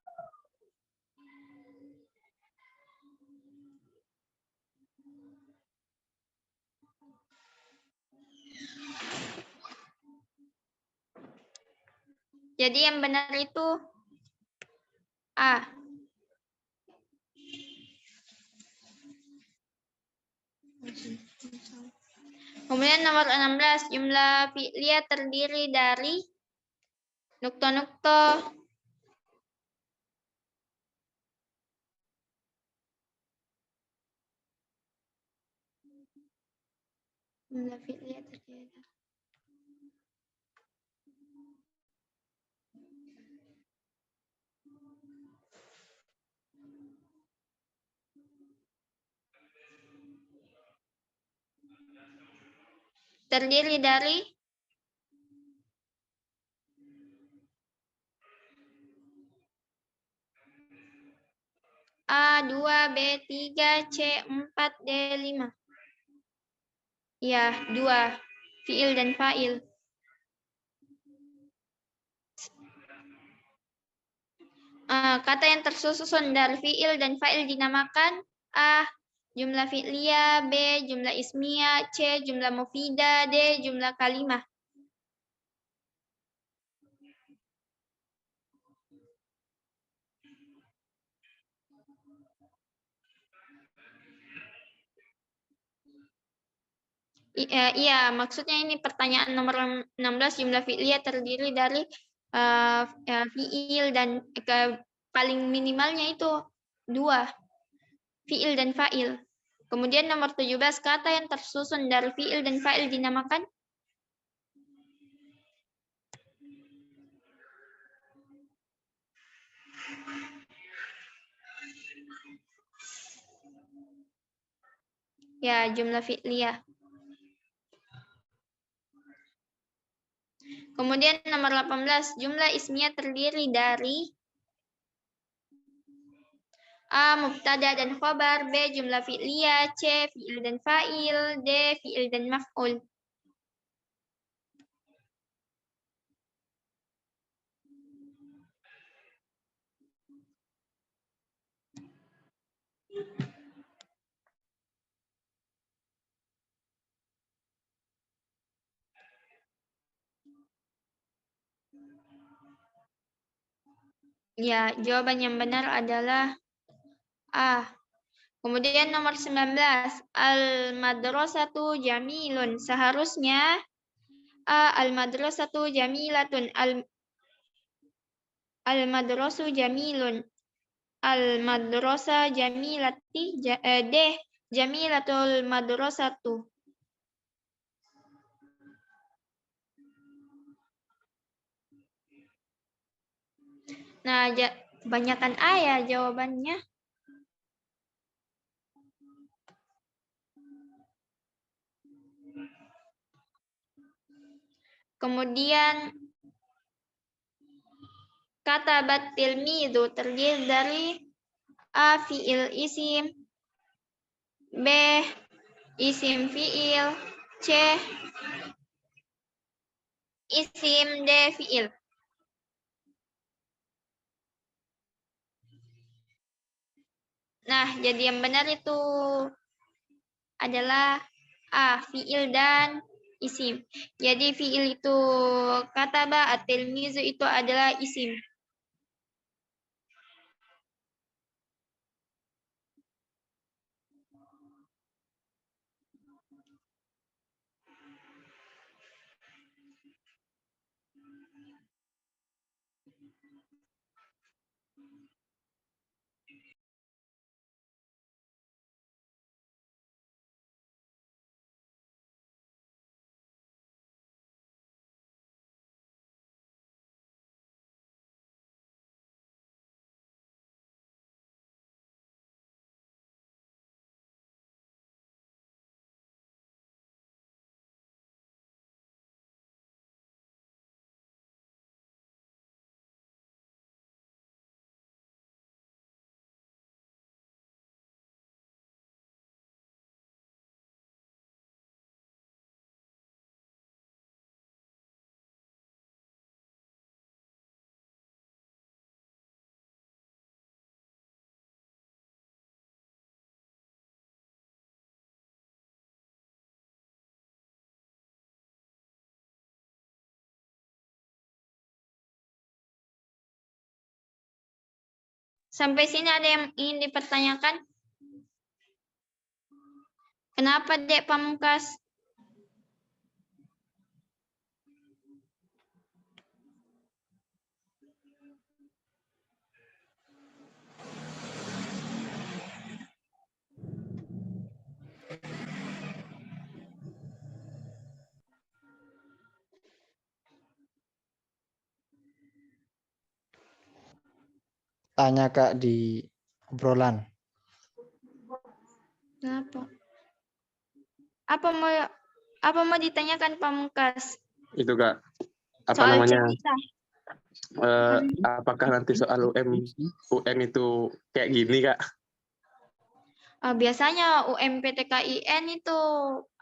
Jadi yang benar itu A. Kemudian nomor 16, jumlah fi'liyah terdiri dari nukta-nukta. Jumlah fi'liyah terdiri dari A 2, B 3, C 4, D 5. Ya, 2. Fi'il dan fa'il. Kata yang tersusun dari fi'il dan fa'il dinamakan A. Jumlah fi'liyah, B. Jumlah ismiyah, C. Jumlah mufidah, D. Jumlah kalimah. Iya, maksudnya ini pertanyaan nomor 16, jumlah fi'liyah terdiri dari fi'il dan paling minimalnya itu 2, fi'il dan fa'il. Kemudian nomor 17, kata yang tersusun dari fi'il dan fa'il dinamakan ya jumlah fi'liyah. Kemudian nomor 18, jumlah ismiyah terdiri dari A. Mubtada dan khobar, B. Jumlah fi'liyah, C. Fi'il dan fa'il, D. Fi'il dan maf'ul. Ya, jawaban yang benar adalah A. Kemudian nomor 19, al-madrasatu jamilun. Seharusnya A. Al-madrasatu jamilatun. Al-madrasu jamilun. Al-madrasa jamilati. D. Jamilatul madrasatu. Nah, kebanyakan A ya jawabannya. Kemudian kata tilmidu terdiri dari A. Fi'il isim, B. Isim fi'il, C. Isim, D. Fi'il. Nah, jadi yang benar itu adalah A. Fi'il dan isim. Jadi fi'il itu kataba, at-tilmizu itu adalah isim. Sampai sini ada yang ingin dipertanyakan? Kenapa Dek Pamungkas? Tanya Kak di obrolan. Kenapa? Apa mau ditanyakan Pamungkas? Itu Kak, apa Soal namanya? cerita. Apakah nanti soal UN itu kayak gini Kak? Biasanya UMPTKIN itu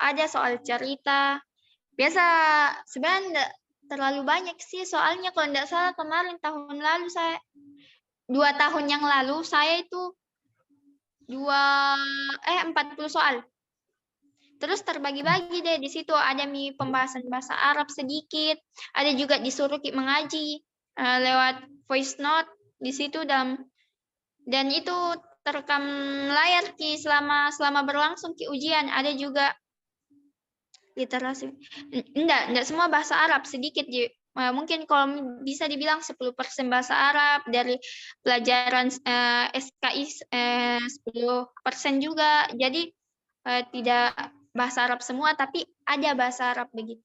ada soal cerita. Biasa sebenarnya enggak terlalu banyak sih, soalnya kalau enggak salah kemarin tahun lalu 2 tahun yang lalu saya itu 40 soal. Terus terbagi-bagi deh, di situ ada pembahasan bahasa Arab sedikit, ada juga disuruh mengaji lewat voice note di situ dan itu terekam layar Ki selama berlangsung Ki ujian. Ada juga literasi. Enggak semua bahasa Arab, sedikit mungkin kalau bisa dibilang 10% bahasa Arab dari pelajaran SKI 10% juga. Jadi tidak bahasa Arab semua, tapi ada bahasa Arab begitu.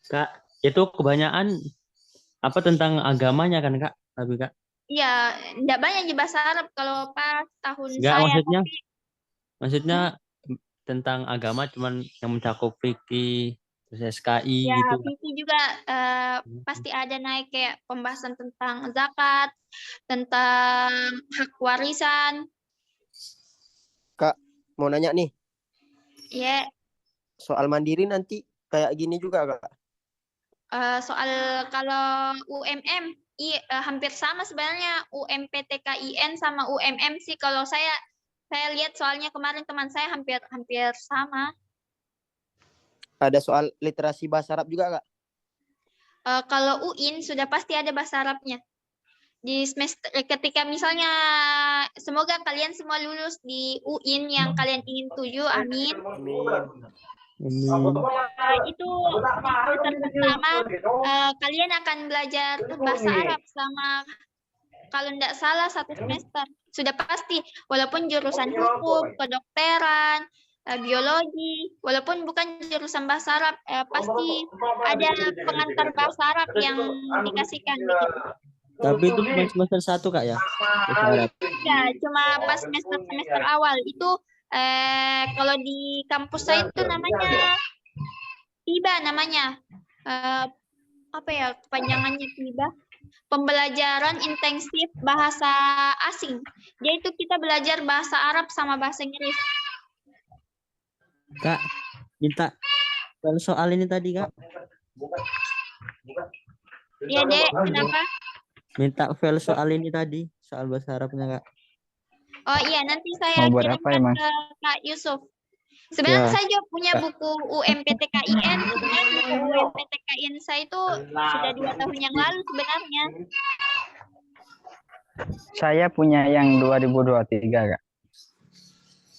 Kak, itu kebanyakan apa tentang agamanya kan Kak? Tapi Kak. Iya, enggak banyak di bahasa Arab kalau pas tahun Enggak, saya. maksudnya tentang agama cuman yang mencakup fikih, terus SKI Ya, gitu. fikih juga pasti ada naik kayak pembahasan tentang zakat, tentang hak warisan. Kak, mau nanya nih. Ya. Soal mandiri nanti kayak gini juga Kak? Soal kalau UMM hampir sama sebenarnya, UMPTKIN sama UMM sih kalau saya lihat, soalnya kemarin teman saya hampir sama. Ada soal literasi bahasa Arab juga Kak? Kalau UIN sudah pasti ada bahasa Arabnya. Di semester ketika misalnya semoga kalian semua lulus di UIN yang kalian ingin tuju, amin. Itu semester pertama kalian akan belajar bahasa Arab sama, kalau tidak salah 1 semester sudah pasti, walaupun jurusan hukum, kedokteran, biologi, walaupun bukan jurusan bahasa Arab, pasti ada pengantar bahasa Arab yang dikasihkan begitu. Tapi itu cuma semester 1 Kak ya? Ya, cuma pas semester awal itu kalau di kampus saya itu namanya TIBA namanya. Apa ya kepanjangannya TIBA? Pembelajaran intensif bahasa asing. Dia itu kita belajar bahasa Arab sama bahasa Inggris. Kak, minta soal ini tadi Kak. Iya Dek, kenapa? Minta file soal ini tadi, soal bahasa Arabnya Kak. Oh iya, nanti saya kirimkan ke Kak Yusuf. Sebenarnya saya juga punya buku UMPTKIN. Sebenarnya buku UMPTKIN saya itu sudah 2 tahun yang lalu sebenarnya. Saya punya yang 2023 Kak.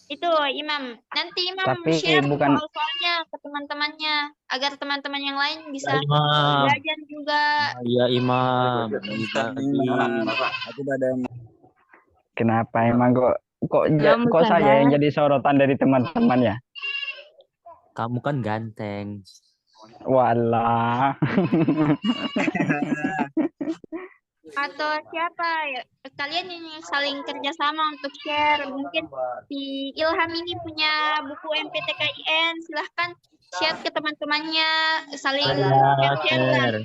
Itu Imam. Nanti Imam Tapi share bukan soalnya ke teman-temannya agar teman-teman yang lain Ya, bisa Imam. belajar juga. Ya, Imam. Bagi-bagi. Aku ada yang Kenapa emang kok Belum, kok saya Ustazah. yang jadi sorotan dari teman-teman ya? Kamu kan ganteng. Walah. Atau siapa ya? Kalian yang saling kerjasama untuk share. Mungkin si Ilham ini punya buku MPTKIN, silahkan share ke teman-temannya, saling share lah. Share.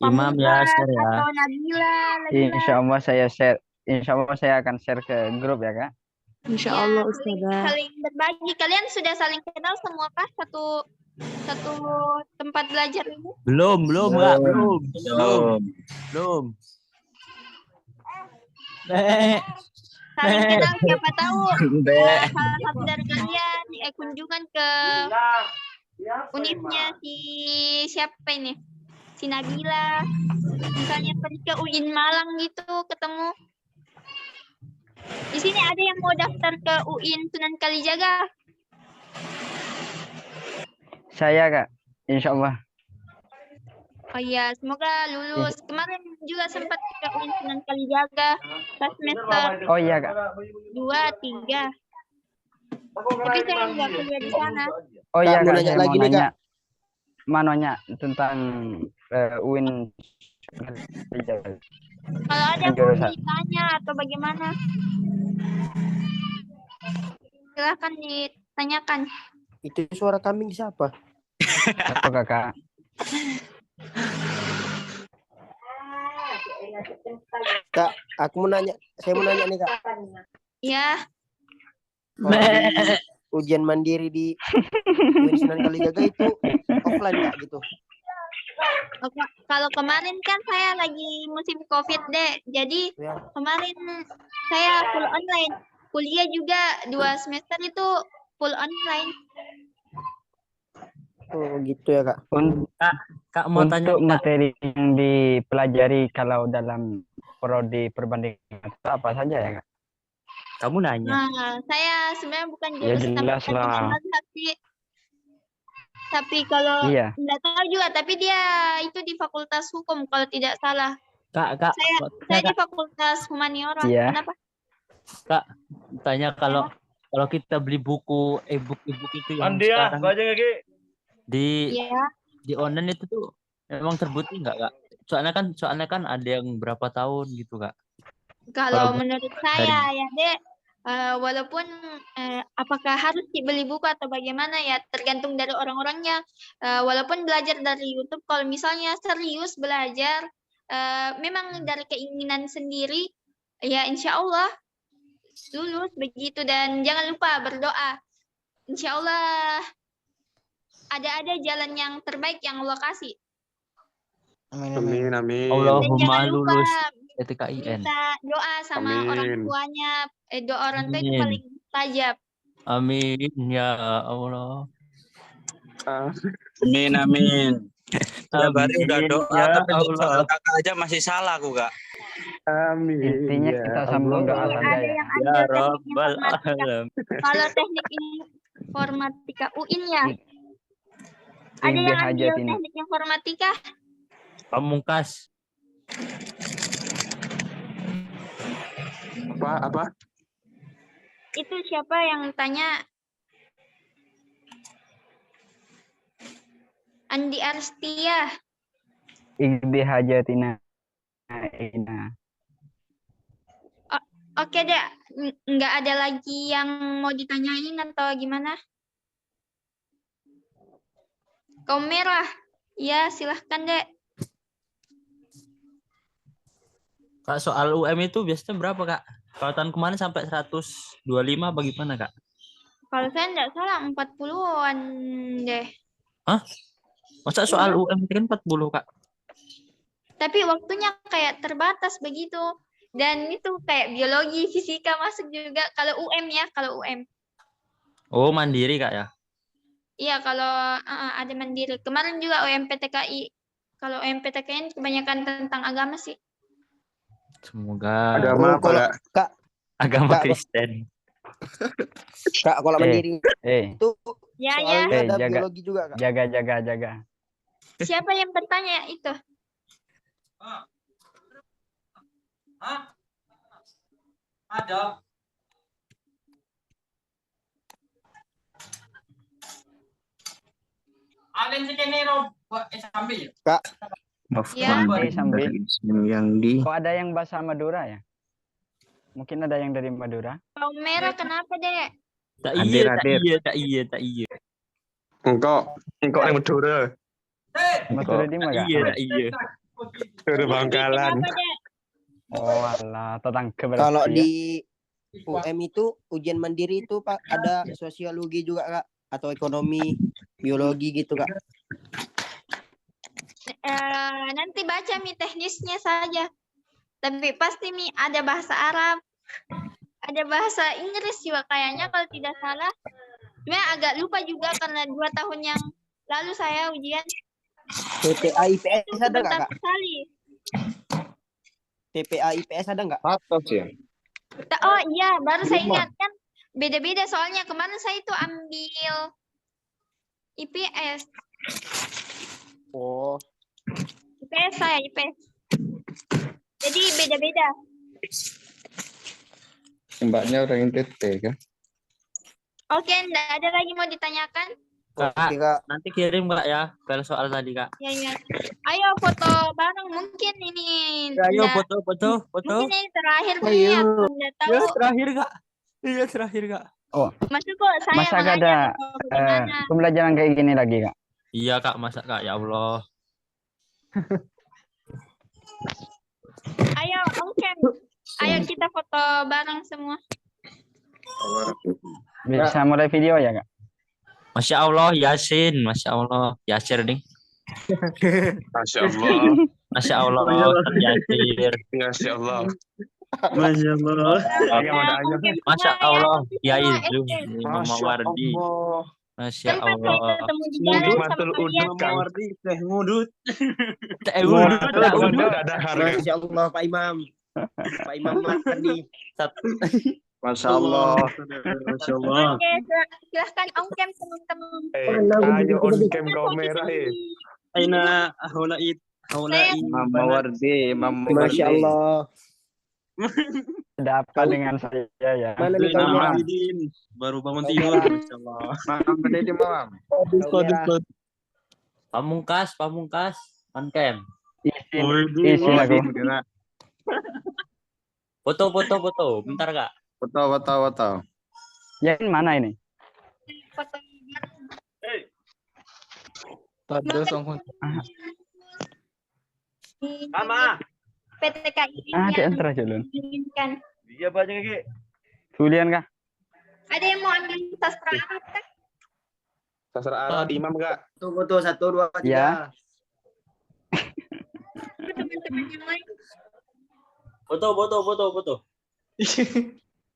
Imam ya, Pamungkas share ya. atau Nabila. Insya Allah saya share. Insya Allah saya akan share ke grup ya kak. Insya Ya, Allah, saling, Ustazah. saling berbagi. Kalian sudah saling kenal semua kah satu tempat belajar ini? Belum, Kak. Belum. belum. Saling kenal, siapa tahu salah satu dari kalian kunjungan ke univnya si siapa ini? Si Nabila. Misalnya pergi ke UIN Malang gitu, ketemu. Di sini ada yang mau daftar ke UIN Sunan Kalijaga. Saya kak. Insya Allah. Oh iya, semoga lulus. Kemarin juga sempat ke UIN Sunan Kalijaga pas semester Oh iya kak. 2, 3. Tapi saya nggak kuliah di sana. Oh iya Kak, mau kak. nanya Saya lagi mau nih, nanya. Mau nanya tentang UIN. Kalau ada mau Jurusan. ditanya atau bagaimana, silahkan ditanyakan. Itu suara kambing siapa? Apa kakak? Kak, aku mau nanya. Saya mau nanya nih, Kak. Ya, Kalau di ujian mandiri di UIN Sunan Kalijaga itu offline, Kak, gitu. kalau kemarin kan saya lagi musim COVID deh, jadi Ya. kemarin saya full online. Kuliah juga 2 semester itu full online. Oh, gitu ya, Kak. Kak mau tanya Untuk nih, Kak. materi yang dipelajari kalau dalam prodi perbandingan itu apa saja ya kak? Kamu nanya. Nah, saya sebenarnya bukan Ya jurusan jelas perbandingan lah. mazhab sih. Tapi kalau Iya. nggak tahu juga, tapi dia itu di Fakultas Hukum kalau tidak salah. Kak, Saya di Fakultas Humaniora. Iya. Kenapa? Kak, tanya kalau kita beli buku e-book itu yang sekarang di Iya. di online itu tuh memang terbukti nggak, Kak? Soalnya kan ada yang berapa tahun gitu, Kak. Kalau menurut saya ya, Dek, walaupun apakah harus dibeli buku atau bagaimana ya, tergantung dari orang-orangnya. Walaupun belajar dari YouTube, kalau misalnya serius belajar, memang dari keinginan sendiri, ya insya Allah lulus begitu. Dan jangan lupa berdoa. Insya Allah ada jalan yang terbaik yang Allah kasih. Amin, amin. Allahumma jangan lupa lulus PTKIN. minta doa sama Amin. orang tuanya. Doa orang tua itu Amin. paling mustajab. Amin ya Allah. Amin, amin. Tiap hari udah Amin, doa, ya tapi untuk Allah. soal kakak aja masih salah aku, Kak. Amin. Intinya ya kita sambung Allah. doa saja Ada ya. yang Ya ambil teknik Rabbal informatika. Alam. Kalau teknik informatika UIN ya. Ada Ibn yang ambil Hajatina. teknik informatika. Pamungkas. Apa? Itu siapa yang tanya? Andi Arstia. Ibn Hajatina. Ina. Oke deh, nggak ada lagi yang mau ditanyain atau gimana? Kaum merah, ya silahkan deh. Kak, soal UM itu biasanya berapa, Kak? Kalau tahun kemarin sampai 125 bagaimana, Kak? Kalau saya nggak salah 40-an deh. Hah? Masa soal UM itu kan 40, Kak? Tapi waktunya kayak terbatas begitu. Dan itu kayak biologi, fisika masuk juga. Kalau UM ya, kalau UM. Oh, mandiri, Kak ya? Iya, kalau ada mandiri. Kemarin juga UMPTKI. Kalau UMPTKI kebanyakan tentang agama sih. Semoga Agama apa, Kalau Kak? Kak, agama Kak, Kristen. Kak, kalau mandiri Eh. itu Ya, ya. Soalnya ada jaga, biologi juga, Kak. jaga. Siapa yang bertanya itu? Ada. Alin sekene ro sambil. Kak, Ya. sambil. Yang di Kok ada yang bahasa Madura ya? Mungkin ada yang dari Madura. Bawang merah kenapa, Dek? Tak Hadir, tak iya. Engkau yang Madura. Madura di mana? Tak iya. Madura Bangkalan. Kenapa, Dek? Oh alah, tetangga berarti kalau ya. di UM itu ujian mandiri itu Pak ada sosiologi juga, Kak, atau ekonomi, biologi gitu, Kak. Nanti baca teknisnya saja. Tapi pasti ada bahasa Arab, ada bahasa Inggris juga kayaknya kalau tidak salah. Sebenarnya agak lupa juga karena 2 tahun yang lalu saya ujian. TPA IPS ada nggak, Kak? Sekali. TPA IPS ada nggak? Apa sih ya? Oh iya, baru saya ingat kan beda-beda soalnya kemarin saya itu ambil IPS. Oh. IPS saya, IPS. Jadi beda-beda. Mbaknya orang NTT kan? Oke, enggak ada lagi mau ditanyakan? Kak, Oke, Kak. nanti kirim Kak ya file soal tadi Kak. Ya, ya. Ayo foto bareng mungkin ini. Ya, ayo Nggak- foto. Mungkin ini terakhir Ayo. nih, aku nggak tahu. Ya terakhir Kak. Iya terakhir Kak. Maksud kok saya Masa gak makanya ada mau bagaimana. pembelajaran kayak gini lagi, Kak? Iya Kak, masa Kak ya Allah. Ayo, Ongkem. Ayo kita foto bareng semua. Bisa mulai video ya, Kak? Masya Allah Yasin, Masya Allah Yasir nih. Masya Allah. Masya Allah Ustaz Yasir. Masya Allah. Masya Allah. Iya, ada aja. Masya Allah ya Izu, Masya Mama Wardi. Allah. Masya Tempat saya Allah. ketemu di jalan sama Matul kalian. udut, Kang. Teh ngudut. Matul udut ada harga. Masya Allah, Pak Imam. Pak Imam Mardi. Masya Allah. Masya Allah. Oke, silahkan Ongkem teman-teman. Ayo on cam kamera Aina haulait Mama Wardi, Mama Masya Wardi. Allah. Ada apa dengan saya ya? Mana nih Kak Imam? baru bangun tidur. Masya Allah. Mama Wardi, Mama. Merah. Pamungkas, Ongkem. Izin aku. Foto. Bentar Kak. Foto. Yang mana ini? Foto Tado song Mama. PTKI Ada yang antara jalan. diinginkan. Iya banyak Ki. Julian kah? Ada yang mau ambil sastra Arab kah? Sastra Arab Imam, Kak. Foto 1, 2, 3. Ya. Teman-teman yang lain. Foto.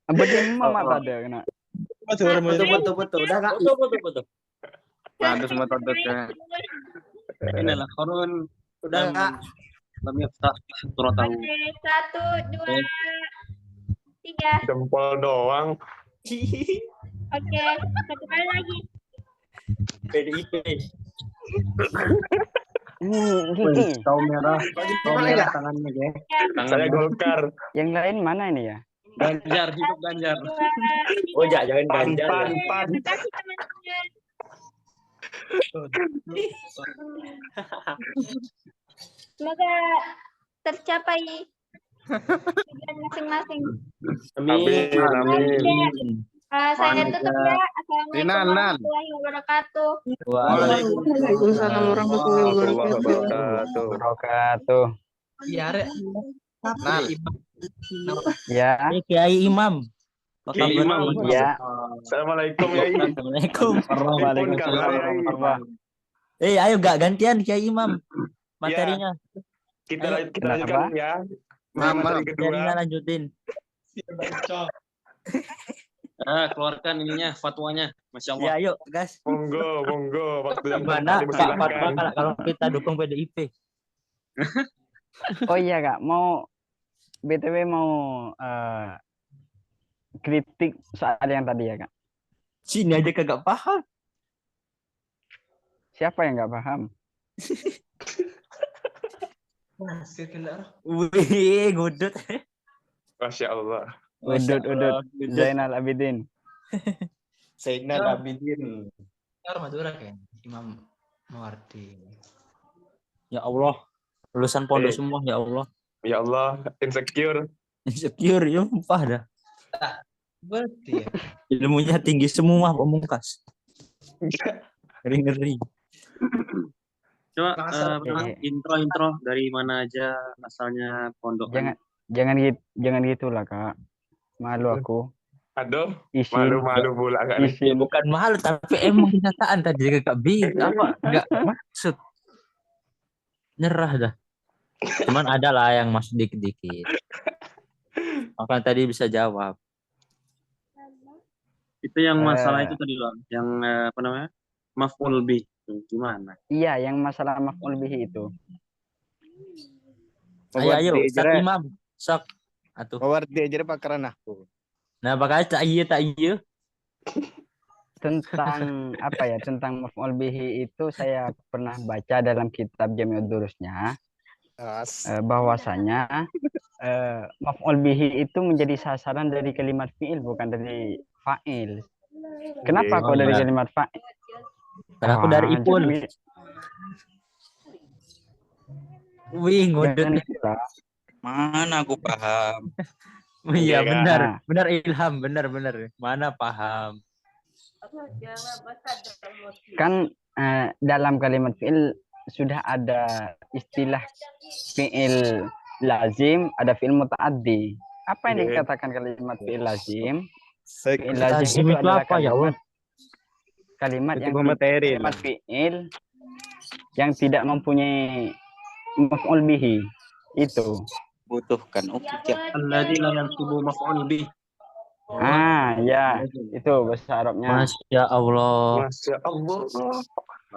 Abang yang mama ada kena. Foto. Udah, Kak. Foto. Ada semua tontonnya. Inilah korun. Udah, Kak. Kami tak turut tahu. Oke, 1, 2, 3. Jempol doang. Oke, satu kali lagi. PDIP. Gigi. Tahu merah tangannya ya. Saya Golkar. Yang lain mana ini ya? Ganjar, hidup Ganjar. 2, Oh, jangan Pan. Terima kasih teman-teman. Semoga tercapai tujuan masing-masing. Amin. Saya tutup ya. Assalamualaikum Nan. warahmatullahi wabarakatuh. Waalaikumsalam warahmatullahi Wabarakatuh. Wabarakatuh. Ya, Rek. Nan. Ya. Kiai Imam. Apa Kiai kabar? Imam. Ya. Assalamualaikum ya. Assalamualaikum. Waalaikumsalam. Ayo gak gantian Kiai Imam materinya. Kita Kenapa? lanjutkan ya. Mama. Materi kedua. Materinya lanjutin. Keluarkan ininya fatwanya, Masya Allah. Ya, ayo, guys. Monggo. Waktu yang Gimana tepat Pak Fatwa dipersilakan. kalau kita dukung PDIP? Oh iya Kak, mau BTW mau kritik soal yang tadi ya Kak. Sini aja kagak paham. Siapa yang nggak paham? Wih, gudut. Masya Allah. Masya Udut Allah, gudut. Zainal Abidin. Zainal Abidin. Madura kayak Imam Mawardi. Ya Allah, lulusan pondok Eh. semua ya Allah. Ya Allah, insecure. Insecure, ya sumpah dah. Berarti ya. Ilmunya tinggi semua Pamungkas. Ngeri-ngeri. Coba Eh. intro dari mana aja asalnya pondok. Jangan gitulah Kak. Malu aku. Aduh, Izin. malu-malu pula Kak nih. Ya bukan mahal tapi emang kenyataan tadi Kak B apa enggak maksud. Nyerah dah. Cuman ada lah yang masuk dikit-dikit. Makanya tadi bisa jawab. Itu yang masalah itu tadi Bang, yang apa namanya? Maf'ul bih. Gimana? Iya, yang masalah maf'ul bihi itu. Ayo Ustaz Imam. Sok. Atuh. Mawardi aja pakaran aku. Nah, bakal tak iya. Tentang apa ya? Tentang maf'ul bihi itu saya pernah baca dalam kitab Jami'ud Durusnya. Bahwasanya maf'ul bihi itu menjadi sasaran dari kalimat fi'il bukan dari fa'il. Kenapa kok dari kalimat fa'il? Karena aku dari Ipul. Wih, ngudut. Mana aku paham. Iya Kan? benar Ilham, benar. Mana paham? Kan dalam kalimat fi'il sudah ada istilah fi'il lazim, ada fi'il muta'addi. Apa yang dikatakan kalimat fi'il lazim? Fi'il lazim itu adalah apa ya Allah? Kalimat yang materi. kalimat fi'il yang tidak mempunyai maf'ul bihi. Itu. Butuhkan. Oke. Alladzi la yansubu maf'ul bih. Ya, itu bahasa Arabnya. Masya Allah. Masya Allah.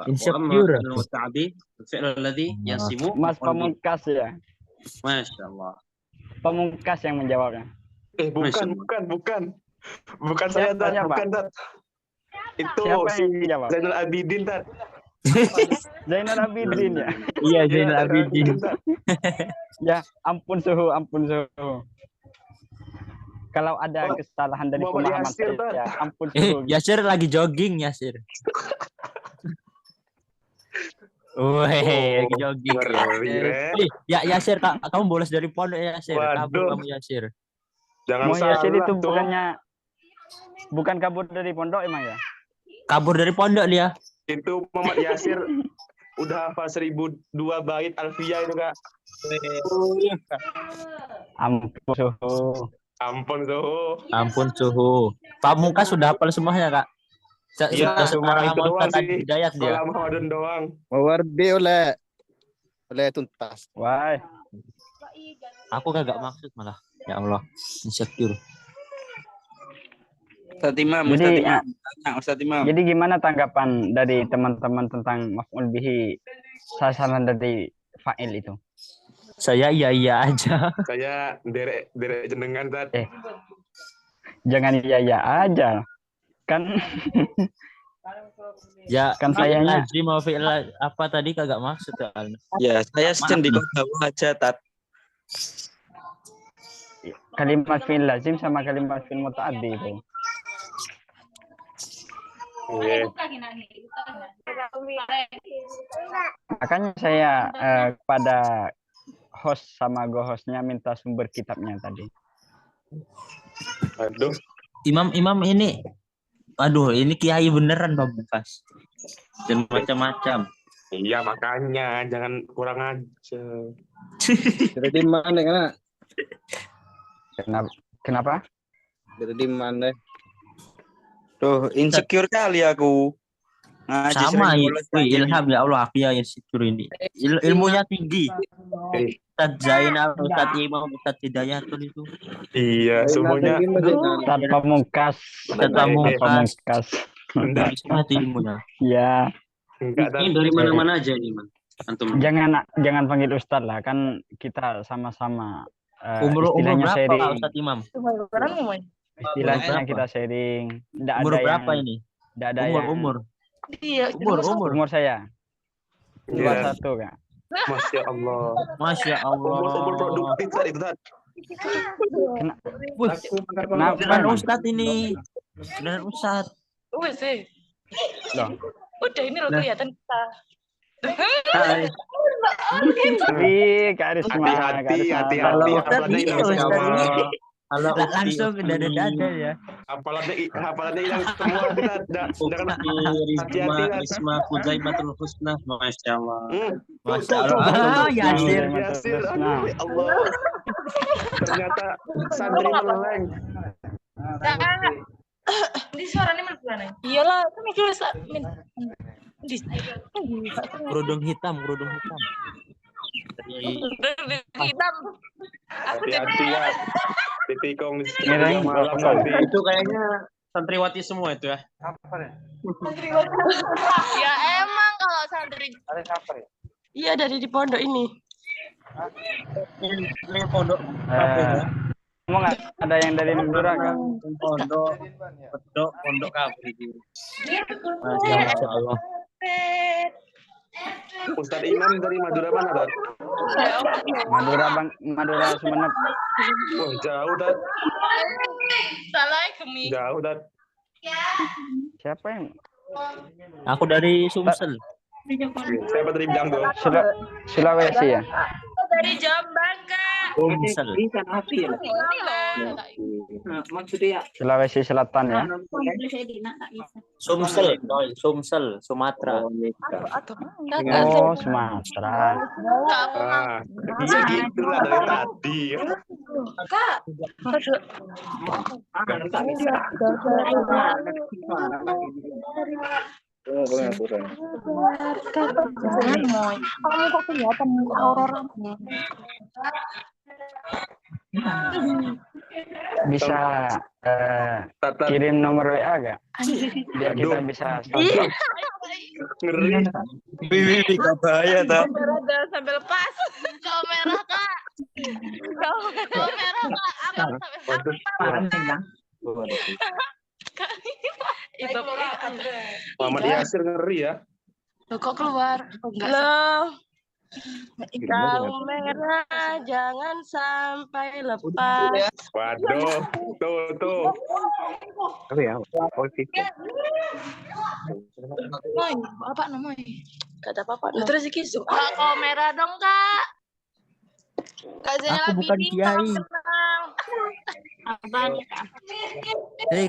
Insecure. Fi'l alladzi yansibu. Mas Pamungkas ya. Masya Allah. Pamungkas yang menjawabnya. Bukan saya, Tat. Bukan, Tat. Itu Siapa si yang jawab? Zainal Abidin, Tat. Zainal Abidin ya. Iya, Zainal Abidin. Ya, ampun suhu. Kalau ada kesalahan dari Muhammad pemahaman Yasir, saya, Tat. ampun suhu. Yasir lagi jogging, Yasir. Wih, lagi jogging. Ya, Yasir, kamu bolos dari pondok ya, Yasir. Kabur kamu, Yasir. Jangan Yasir salah itu tuh. bukan kabur dari pondok emang ya? Kabur dari pondok dia. Itu Muhammad Yasir udah hafal 1002 bait Alfiyah itu, Kak. Ampun suhu. Pamungkas sudah hafal semuanya, Kak. Iya, cuma itu doang sih. Hidayat dia. Kalau Muhammadun doang. Mawardi oleh tuntas. Wah. Aku kagak maksud malah. Ya Allah, insecure. Ustaz Imam. Jadi gimana tanggapan dari teman-teman tentang maf'ul bihi sasaran dari fa'il itu? Saya iya aja. Saya derek jenengan, Tat. Jangan iya aja. Kan Ya, kan sayanya. lazim mau fi'il apa tadi kagak maksud kan. Ya, saya cenderung bawah aja, Tat. Kalimat fi'il lazim sama kalimat fi'il muta'addi itu. Makanya saya kepada host sama go-hostnya minta sumber kitabnya tadi. Aduh. Imam ini, ini kiai beneran Pamungkas. Dan macam-macam. Iya, makanya jangan kurang aja. Jadi mana kan? Kenapa? Jadi mana? Tuh, insecure kali aku. Ngaji Sama sering bolos ngaji. Ilham ya Allah, aku ya insecure ini. Ilmunya tinggi. Ustaz Zainal, Ustaz Imam, Ustaz Hidayatul itu. Iya, semuanya. Ustaz Pamungkas. Ustaz Pamungkas. Enggak. Semua itu ilmunya. Ya. Ini dari mana-mana aja ini, Man. Antum. Jangan panggil Ustaz lah, kan kita sama-sama Umur istilahnya berapa sharing. Ustaz Imam? Istilahnya kita sharing. Nggak Umur ada berapa yang, ini? nggak ada Umur. Umur saya Iya. 21 Kak. Masya Allah. Masya Allah. Umur produktif tadi itu Tat. Wih, Kenapa beneran emang? Ustadz ini. Beneran Ustadz. Wes sih. Loh. Udah ini loh Nah. kelihatan kita. Hai. Wih, Kak Risma. Hati-hati, Kak Risma. Kalau hati-hati. Ustadz Hafalannya iya hilang Ustadz semua. ini. Halo Langsung dada-dada ya. Hafalannya hilang semua. Tat. Jangan hati-hati Tat. Risma Fuzaimatul Husna. Masya Allah. Masya Allah. Yasir. Yasir. Aduh, ya Allah. Ternyata santri meleng. Di suaranya mana? Iyalah, kan itu Kerudung hitam. hitam. Hati-hati ya. Titikong Ngirain malam rokok. nanti. Itu kayaknya santriwati semua itu ya. Ya emang kalau santri. Iya dari di pondok ini. Ini pondok Emang ada yang dari Madura Kak? pondok kabur itu. Masya Allah. Ustadz Imam dari Madura mana Tat? Madura Sumeneb. Wah jauh Tat. Salah kemi. Jauh Tat. Siapa yang? Aku dari Sumsel. Siapa tadi bilang tuh? Sulawesi ya? Dari Jombang Kak. Sumsel. Maksudnya Sulawesi Selatan ya? Sumsel, Sumatera. Oh, Sumatera. Ah, iya gitu lah dari tadi. Kak. Kamu kok kelihatan aurora? Bisa kirim nomor WA gak? Biar kita bisa stalking. Ngeri. Wih, bahaya Tat. Kamera jangan sampai lepas. Kamera Kak. Kamera Kak. Itu Muhammad Yasir ngeri ya. Loh, kok keluar? Loh. Kamera jangan sampai lepas. Waduh, tuh. Moy, apa namanya? Kata apa? Terus iki Kak, kamera dong, Kak. Kak Zainal Aku bukan Abidin, kiai. salam kenal. Apaan ya, Kak?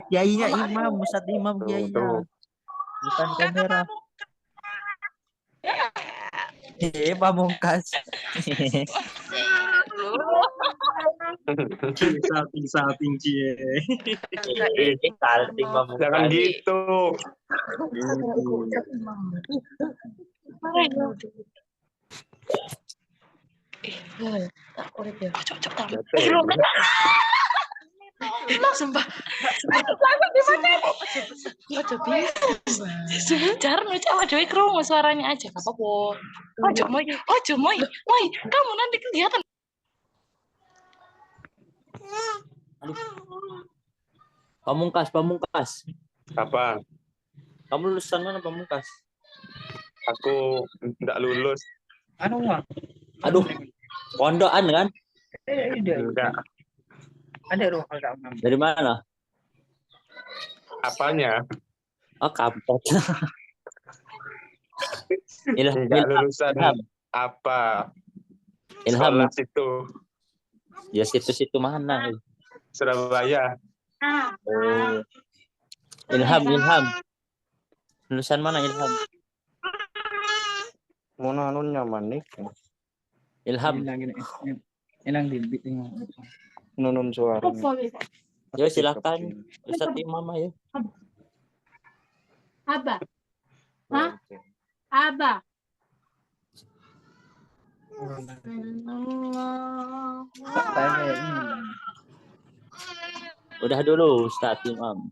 Kiainya imam, Ustadz imam kiainya. Bukan kamera. Pamungkas. Salting cie. Salting pamungkas. Jangan gitu. Sumpah. Ojo bisa. Jarang lucu sama Dewi kerungu suaranya aja, gak apa-apa. Ojo moy, kamu nanti kelihatan. Pamungkas. Apa? Kamu lulusan mana Pamungkas? Aku enggak lulus. Aduh, pondokan kan? Enggak. Dari mana? Apanya? Oh, kampret. Enggak lulusan apa? Ilham. Sekolah situ. Ya situ-situ mana? Surabaya. Oh. Ilham. Lulusan mana Ilham? Mana anunya manik? Ilham. Nunun suara. Yo silakan Ustadz Imam ayo. Abah. Hah? Abah. Udah dulu Ustadz Imam.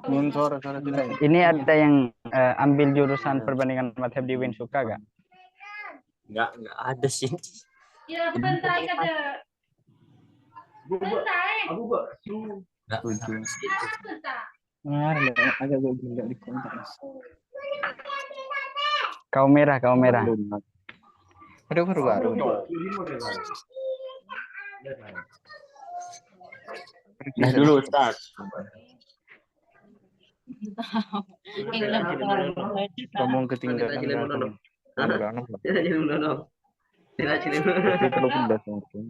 Nunun suara tidak. Ini ada yang ambil jurusan perbandingan madhab di Winsuka gak? Enggak ada sih. Ya, bentar ada. Agak gila di kontak. Kaum merah, kaum merah. Ada baru-baru. Nah dulu start. Ngomong ketinggalan langsung. Anak-anak. Tapi terlalu pedas mungkin.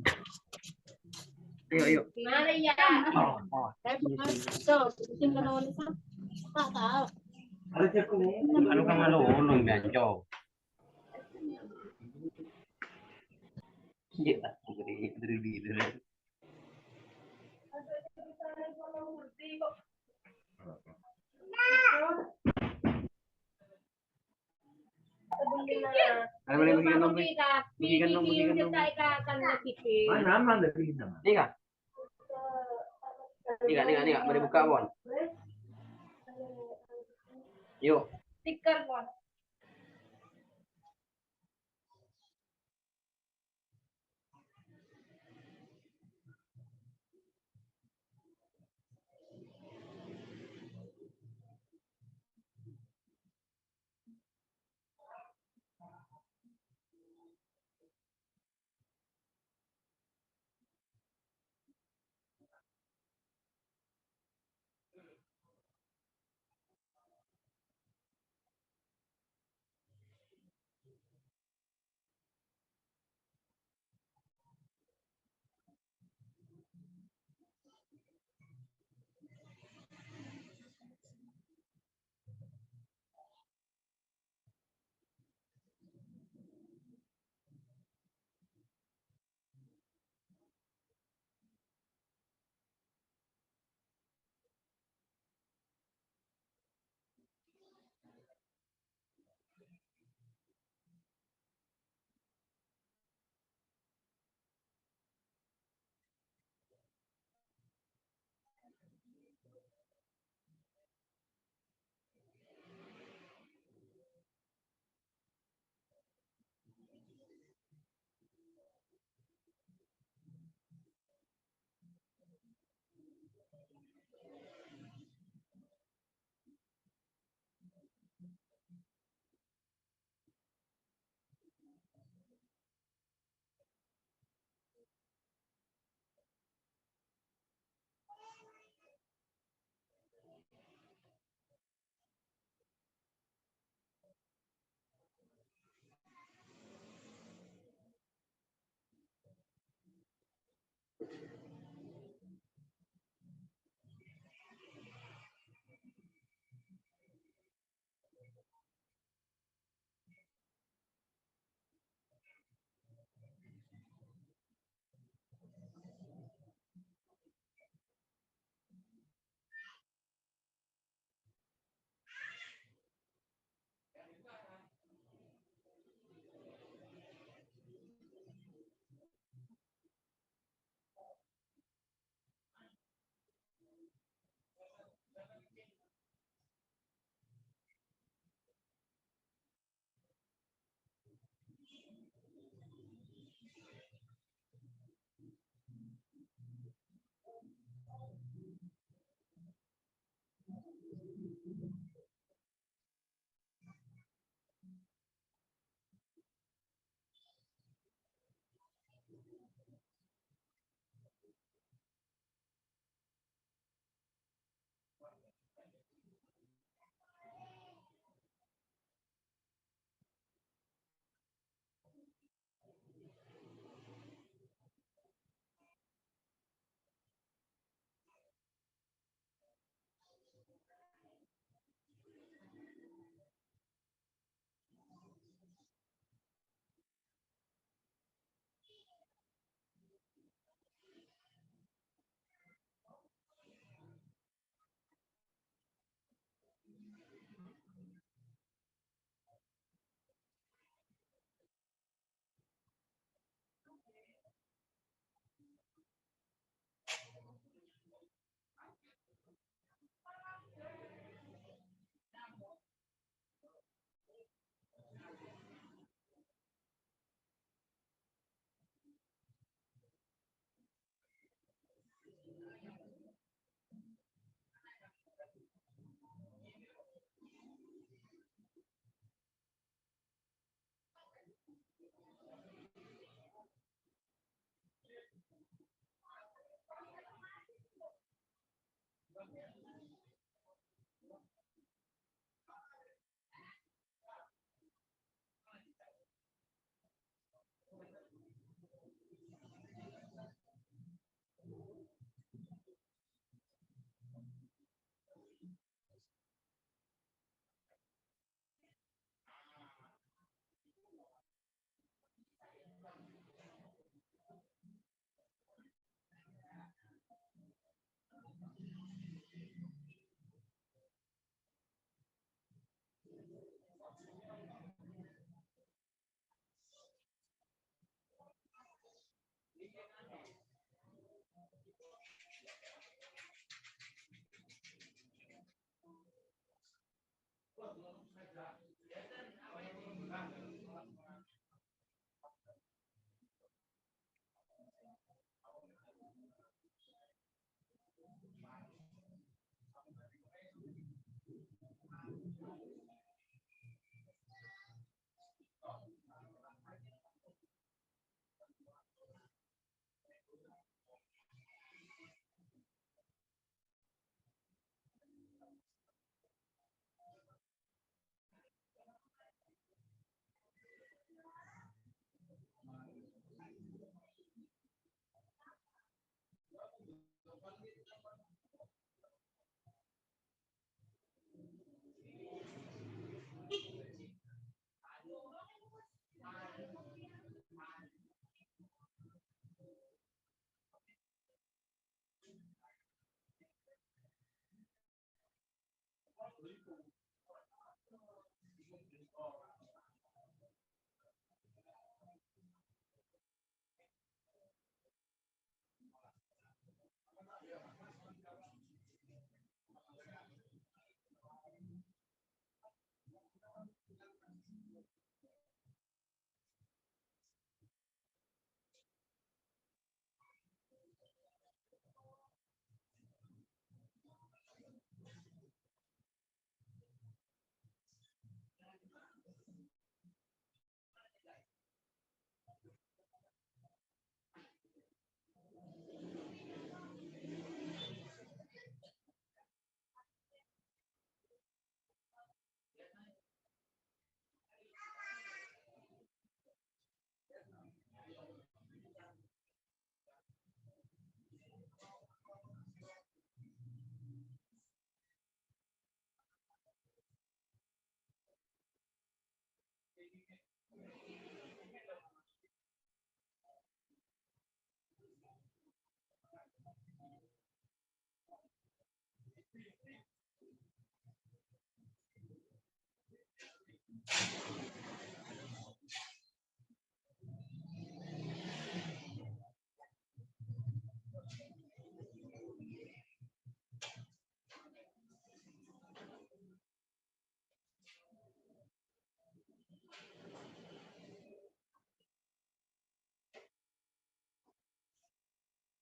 Yuk. Mari ya. Tuh, tinggal nulis. Tak tahu. Ano ka malulong yan, Joe? Hindi. Diri. Ano ba yung bigyan ng bigyan ng Mana ada bigyan naman? Tiga. Mari buka bon. Yuk. Stiker pun.